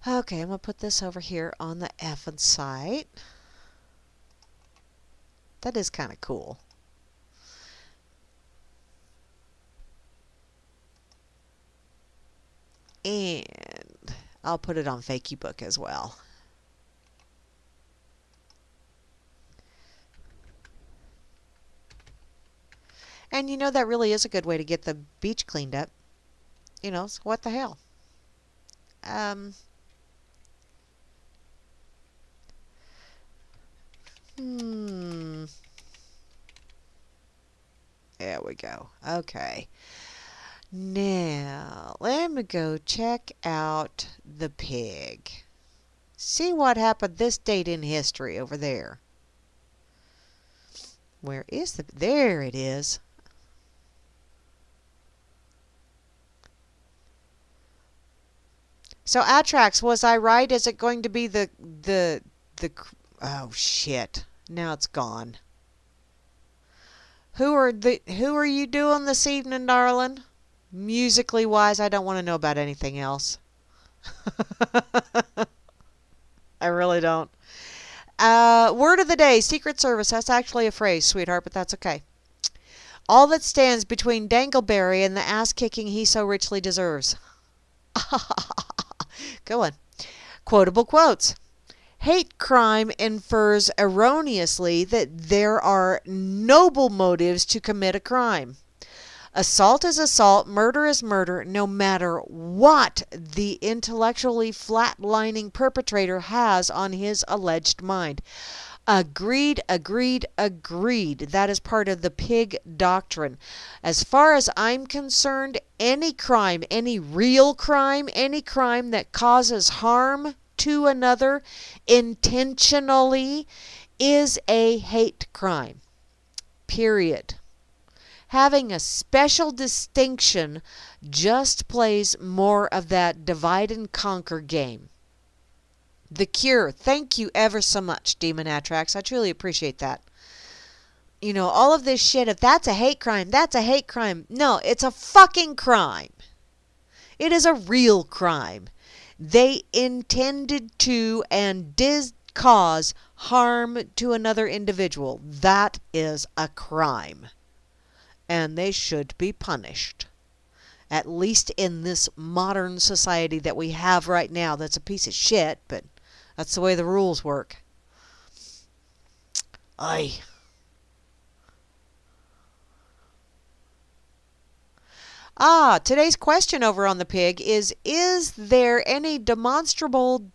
Okay, I'm going to put this over here on the effing site. That is kind of cool. And I'll put it on Fakeybook as well. And that really is a good way to get the beach cleaned up. So what the hell? There we go. Okay. Now, let me go check out the pig. See what happened this date in history over there. Where is the... There it is. So, Atrax, was I right? Is it going to be the... Oh, shit. Now it's gone. Who are you doing this evening, darling? Musically wise, I don't want to know about anything else. I really don't. Word of the day, Secret Service. That's actually a phrase, sweetheart, but that's okay. All that stands between Dangleberry and the ass-kicking he so richly deserves. Go on. Quotable quotes. Hate crime infers erroneously that there are noble motives to commit a crime. Assault is assault, murder is murder, no matter what the intellectually flatlining perpetrator has on his alleged mind. Agreed, agreed, agreed. That is part of the pig doctrine. As far as I'm concerned, any crime, any real crime, any crime that causes harm to another intentionally is a hate crime. Period. Having a special distinction just plays more of that divide and conquer game. The Cure. Thank you ever so much, Demon Atrax. I truly appreciate that. All of this shit, if that's a hate crime, that's a hate crime. No, it's a fucking crime. It is a real crime. They intended to and did cause harm to another individual. That is a crime. And they should be punished. At least in this modern society that we have right now that's a piece of shit, but that's the way the rules work. Aye. Today's question over on the pig is there any demonstrable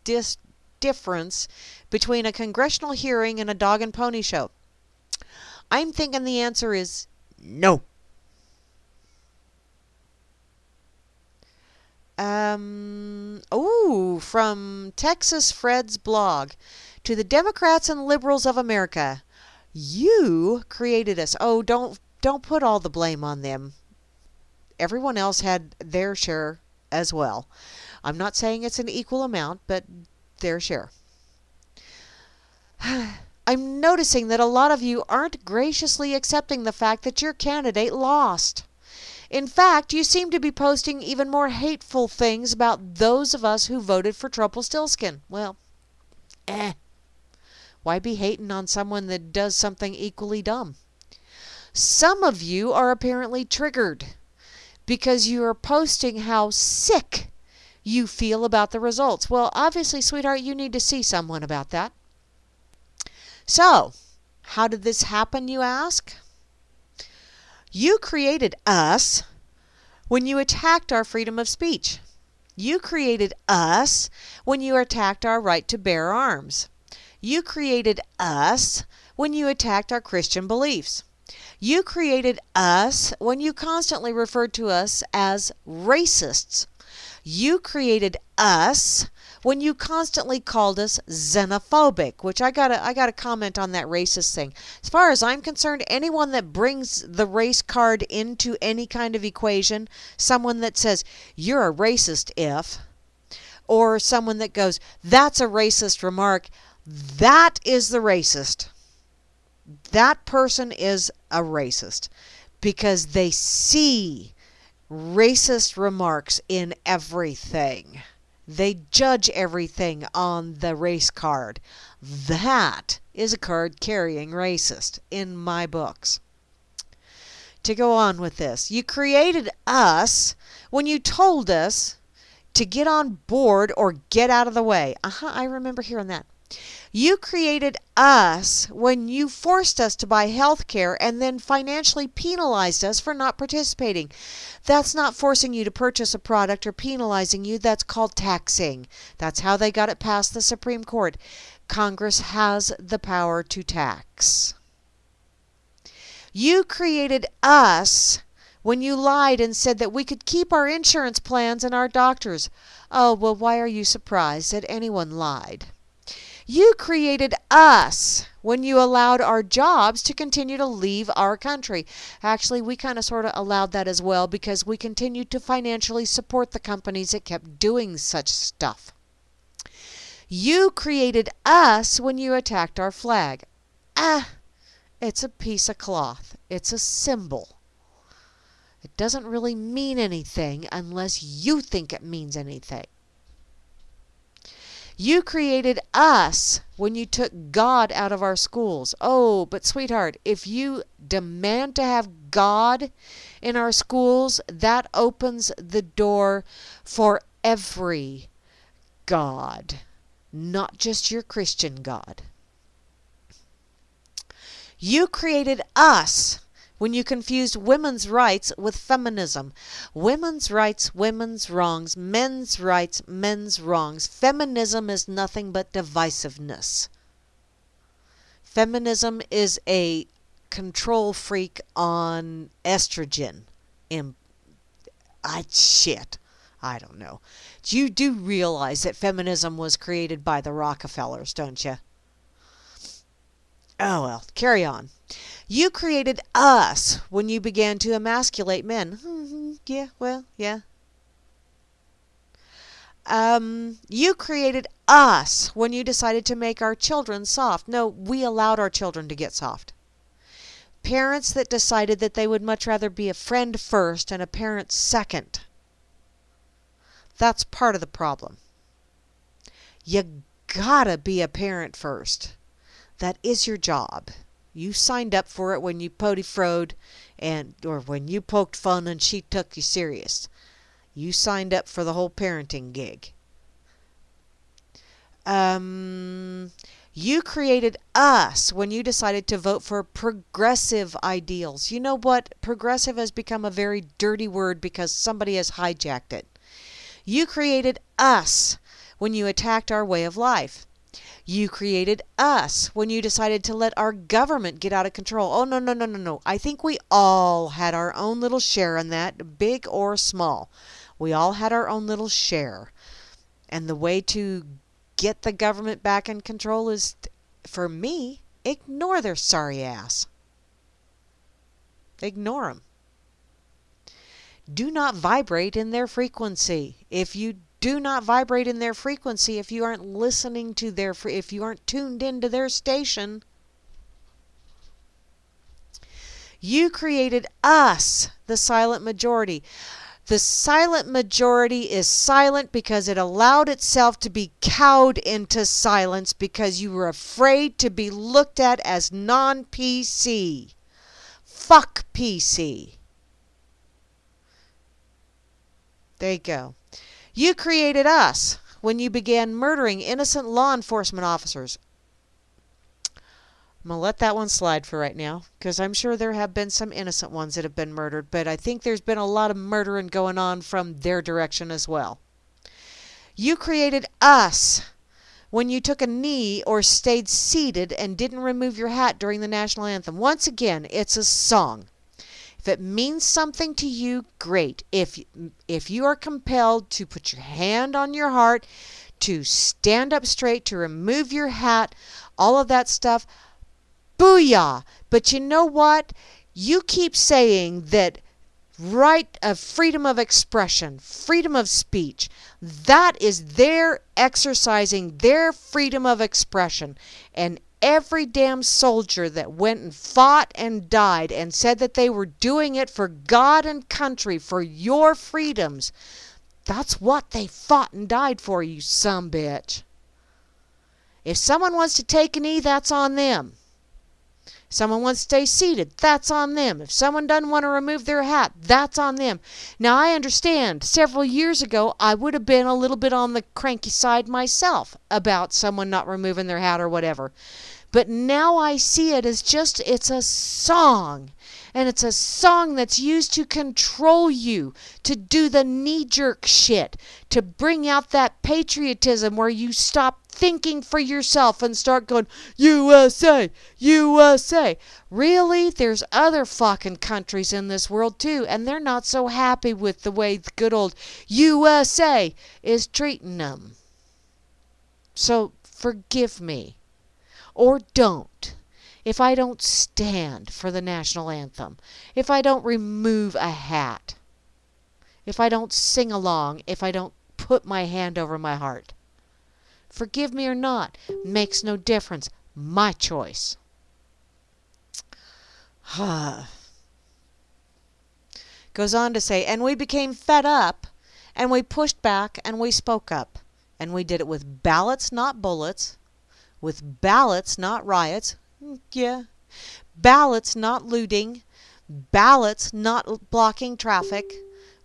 difference between a congressional hearing and a dog and pony show? I'm thinking the answer is no. From Texas Fred's blog. To the Democrats and liberals of America, you created us. Oh, don't put all the blame on them. Everyone else had their share as well. I'm not saying it's an equal amount, but their share. I'm noticing that a lot of you aren't graciously accepting the fact that your candidate lost. In fact, you seem to be posting even more hateful things about those of us who voted for Rumpelstiltskin. Well, why be hating on someone that does something equally dumb? Some of you are apparently triggered because you are posting how sick you feel about the results. Well, obviously, sweetheart, you need to see someone about that. So, how did this happen, you ask? You created us when you attacked our freedom of speech. You created us when you attacked our right to bear arms. You created us when you attacked our Christian beliefs. You created us when you constantly referred to us as racists. You created us when you constantly called us xenophobic, which I gotta comment on that racist thing. As far as I'm concerned, anyone that brings the race card into any kind of equation, someone that says, you're a racist if, or someone that goes, that's a racist remark, that is the racist. That person is a racist because they see racist remarks in everything. They judge everything on the race card. That is a card carrying racist in my books. To go on with this, you created us when you told us to get on board or get out of the way. I remember hearing that. You created us when you forced us to buy health care and then financially penalized us for not participating. That's not forcing you to purchase a product or penalizing you. That's called taxing. That's how they got it past the Supreme Court. Congress has the power to tax. You created us when you lied and said that we could keep our insurance plans and our doctors. Oh, well, why are you surprised that anyone lied? You created us when you allowed our jobs to continue to leave our country. Actually, we kind of sort of allowed that as well because we continued to financially support the companies that kept doing such stuff. You created us when you attacked our flag. It's a piece of cloth. It's a symbol. It doesn't really mean anything unless you think it means anything. You created us when you took God out of our schools. Oh, but sweetheart, if you demand to have God in our schools, that opens the door for every God, not just your Christian God. You created us when you confused women's rights with feminism. Women's rights, women's wrongs. Men's rights, men's wrongs. Feminism is nothing but divisiveness. Feminism is a control freak on estrogen. I don't know. You do realize that feminism was created by the Rockefellers, don't you? Oh well, carry on. You created us when you began to emasculate men. Yeah. You created us when you decided to make our children soft. No, we allowed our children to get soft. Parents that decided that they would much rather be a friend first and a parent second. That's part of the problem. You gotta be a parent first. That is your job. You signed up for it when you potty-froed or when you poked fun and she took you serious. You signed up for the whole parenting gig. You created us when you decided to vote for progressive ideals. You know what? Progressive has become a very dirty word because somebody has hijacked it. You created us when you attacked our way of life. You created us when you decided to let our government get out of control. Oh, no. I think we all had our own little share in that, big or small. We all had our own little share. And the way to get the government back in control is, for me, ignore their sorry ass. Ignore them. Do not vibrate in their frequency. If you do not vibrate in their frequency, if you aren't listening to if you aren't tuned into their station, You created us, the silent majority. The silent majority is silent because it allowed itself to be cowed into silence because you were afraid to be looked at as non-PC. Fuck PC. There you go. You created us when you began murdering innocent law enforcement officers. I'm going to let that one slide for right now, because I'm sure there have been some innocent ones that have been murdered, but I think there's been a lot of murdering going on from their direction as well. You created us when you took a knee or stayed seated and didn't remove your hat during the national anthem. Once again, it's a song. If it means something to you, great. If you are compelled to put your hand on your heart, to stand up straight, to remove your hat, all of that stuff, booyah. But you know what? You keep saying that right of freedom of expression, freedom of speech, that is their exercising their freedom of expression. And every damn soldier that went and fought and died and said that they were doing it for God and country, for your freedoms, that's what they fought and died for, you sumbitch. If someone wants to take a knee, that's on them. If someone wants to stay seated, that's on them. If someone doesn't want to remove their hat, that's on them. Now, I understand several years ago I would have been a little bit on the cranky side myself about someone not removing their hat or whatever. But now I see it as just, it's a song. And it's a song that's used to control you, to do the knee-jerk shit, to bring out that patriotism where you stop thinking for yourself and start going, USA, USA. Really? There's other fucking countries in this world too, and they're not so happy with the way the good old USA is treating them. So forgive me, or don't, if I don't stand for the national anthem, if I don't remove a hat, if I don't sing along, if I don't put my hand over my heart. Forgive me or not, makes no difference. My choice. Goes on to say, and we became fed up, and we pushed back, and we spoke up. And we did it with ballots, not bullets. With ballots, not riots. Yeah. Ballots, not looting. Ballots, not blocking traffic.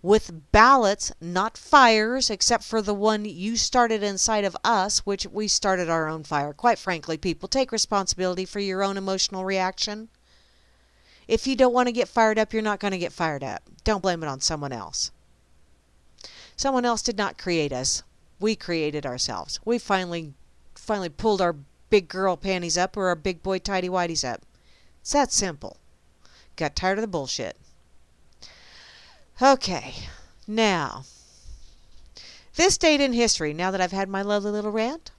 With ballots, not fires, except for the one you started inside of us, which we started our own fire. Quite frankly, people, take responsibility for your own emotional reaction. If you don't want to get fired up, you're not going to get fired up. Don't blame it on someone else. Someone else did not create us. We created ourselves. We finally pulled our big girl panties up or our big boy tidy whities up. It's that simple. Got tired of the bullshit. Okay, now, this date in history, now that I've had my lovely little rant.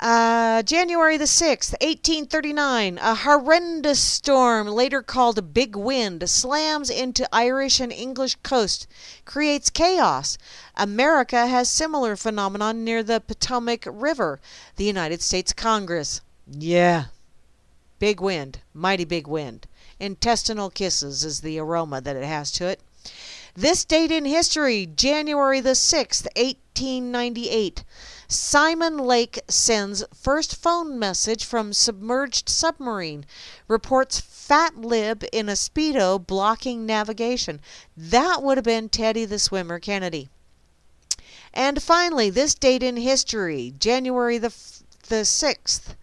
January the 6th, 1839, a horrendous storm, later called a big wind, slams into Irish and English coast, creates chaos. America has similar phenomenon near the Potomac River, the United States Congress. Yeah, big wind, mighty big wind. Intestinal kisses is the aroma that it has to it. This date in history, January the 6th, 1898. Simon Lake sends first phone message from submerged submarine. Reports fat lib in a Speedo blocking navigation. That would have been Teddy the Swimmer Kennedy. And finally, this date in history, January the 6th,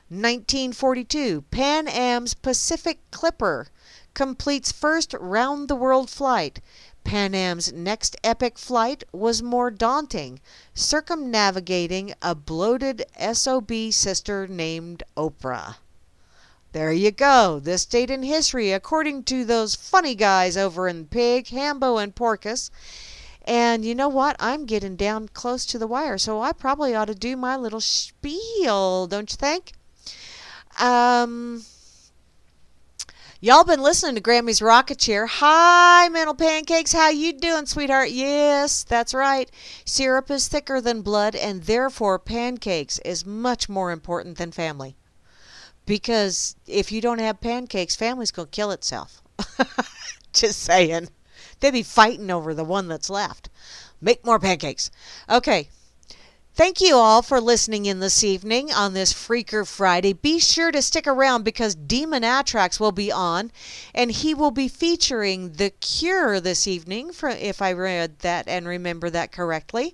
1942, Pan Am's Pacific Clipper completes first round-the-world flight. Pan Am's next epic flight was more daunting, circumnavigating a bloated SOB sister named Oprah. There you go. This date in history, according to those funny guys over in Pig, Hambo, and Porcus. And you know what? I'm getting down close to the wire, so I probably ought to do my little spiel, don't you think? Y'all been listening to Grammy's Rocket Chair. Hi, Mental Pancakes. How you doing, sweetheart? Yes, that's right. Syrup is thicker than blood, and therefore pancakes is much more important than family. Because if you don't have pancakes, family's going to kill itself. Just saying. They'd be fighting over the one that's left. Make more pancakes. Okay. Thank you all for listening in this evening on this Freaker Friday. Be sure to stick around because Demon Atrax will be on, and he will be featuring The Cure this evening, if I read that and remember that correctly.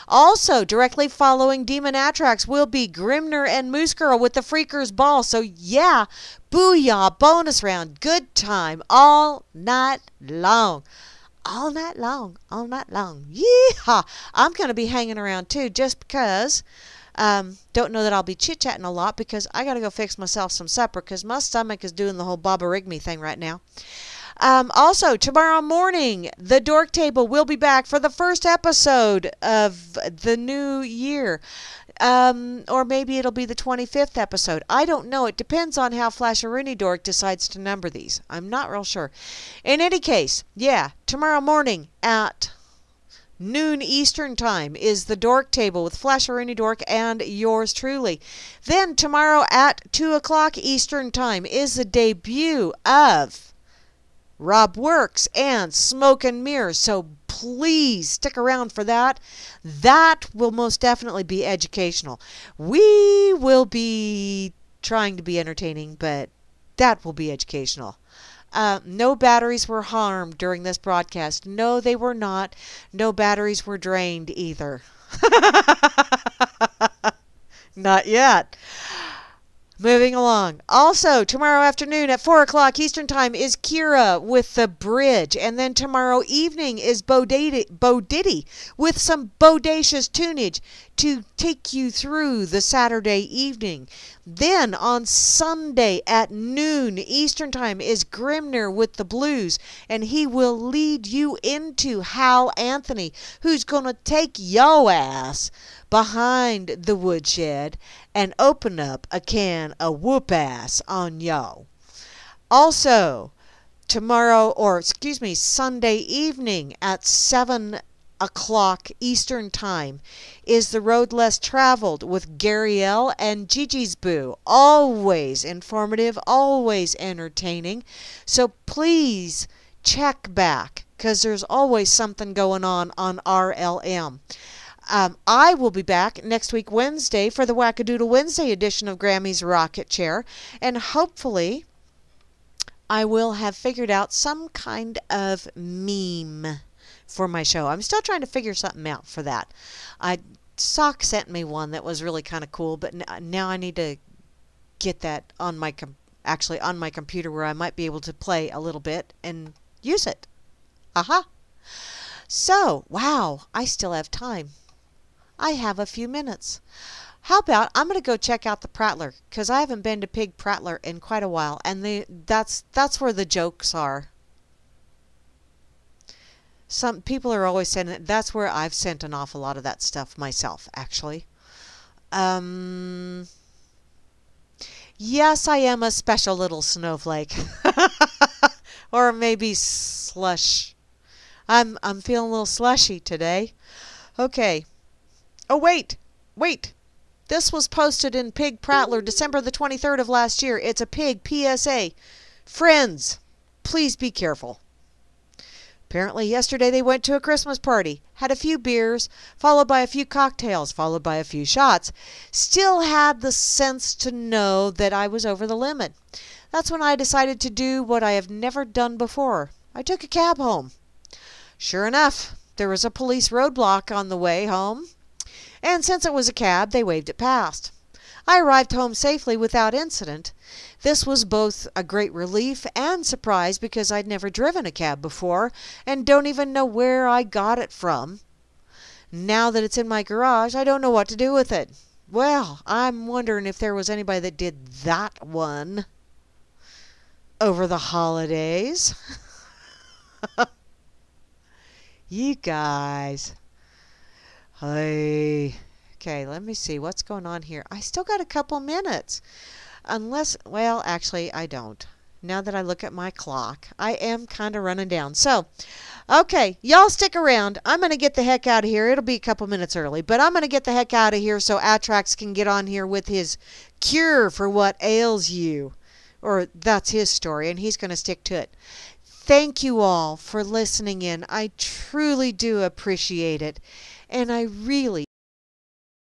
Also, directly following Demon Atrax will be Grimner and Moose Girl with the Freakers Ball. So yeah, booyah, bonus round, good time all night long. All night long, all night long. Yeehaw! I'm going to be hanging around too just because. Don't know that I'll be chit-chatting a lot because I got to go fix myself some supper because my stomach is doing the whole Baba-Rig-Me thing right now. Also, tomorrow morning, the Dork Table will be back for the first episode of the new year. Or maybe it'll be the 25th episode. I don't know. It depends on how Flasheroony Dork decides to number these. I'm not real sure. In any case, yeah, tomorrow morning at noon Eastern Time is the Dork Table with Flasheroony Dork and yours truly. Then tomorrow at 2 o'clock Eastern Time is the debut of Rob Works and Smoke and Mirrors. So please stick around for that. That will most definitely be educational. We will be trying to be entertaining, but that will be educational. No batteries were harmed during this broadcast. No, they were not. No batteries were drained either. Not yet. Moving along. Also, tomorrow afternoon at 4 o'clock Eastern Time is Kira with The Bridge. And then tomorrow evening is Bo Diddy with some bodacious tunage to take you through the Saturday evening. Then on Sunday at noon Eastern Time is Grimner with the Blues. And he will lead you into Hal Anthony, who's going to take yo ass behind the woodshed and open up a can of whoop ass on yo. Also, Sunday evening at 7 o'clock Eastern Time is The Road Less Traveled with Gary L. and Gigi's Boo. Always informative, always entertaining. So please check back because there's always something going on RLM. I will be back next week Wednesday for the Wackadoodle Wednesday edition of Grammy's Rocket Chair, and hopefully I will have figured out some kind of meme for my show. I'm still trying to figure something out for that. Sock sent me one that was really kind of cool, but now I need to get that on my computer where I might be able to play a little bit and use it. Aha! So, wow, I still have time. I have a few minutes. How about I'm going to go check out the Prattler because I haven't been to Pig Prattler in quite a while, and that's where the jokes are. Some people are always saying that's where I've sent an awful lot of that stuff myself, actually. Yes, I am a special little snowflake, or maybe slush. I'm feeling a little slushy today. Okay. Oh, wait. This was posted in Pig Prattler December the 23rd of last year. It's a pig PSA. Friends, please be careful. Apparently yesterday they went to a Christmas party, had a few beers, followed by a few cocktails, followed by a few shots. Still had the sense to know that I was over the limit. That's when I decided to do what I have never done before. I took a cab home. Sure enough, there was a police roadblock on the way home. And since it was a cab, they waved it past. I arrived home safely without incident. This was both a great relief and surprise because I'd never driven a cab before and don't even know where I got it from. Now that it's in my garage, I don't know what to do with it. Well, I'm wondering if there was anybody that did that one over the holidays. You guys. Hey. Okay, let me see what's going on here. I still got a couple minutes. Unless, well, actually, I don't. Now that I look at my clock, I am kind of running down. So, okay, y'all stick around. I'm going to get the heck out of here. It'll be a couple minutes early, but I'm going to get the heck out of here so Atrax can get on here with his cure for what ails you. Or that's his story, and he's going to stick to it. Thank you all for listening in. I truly do appreciate it, and I really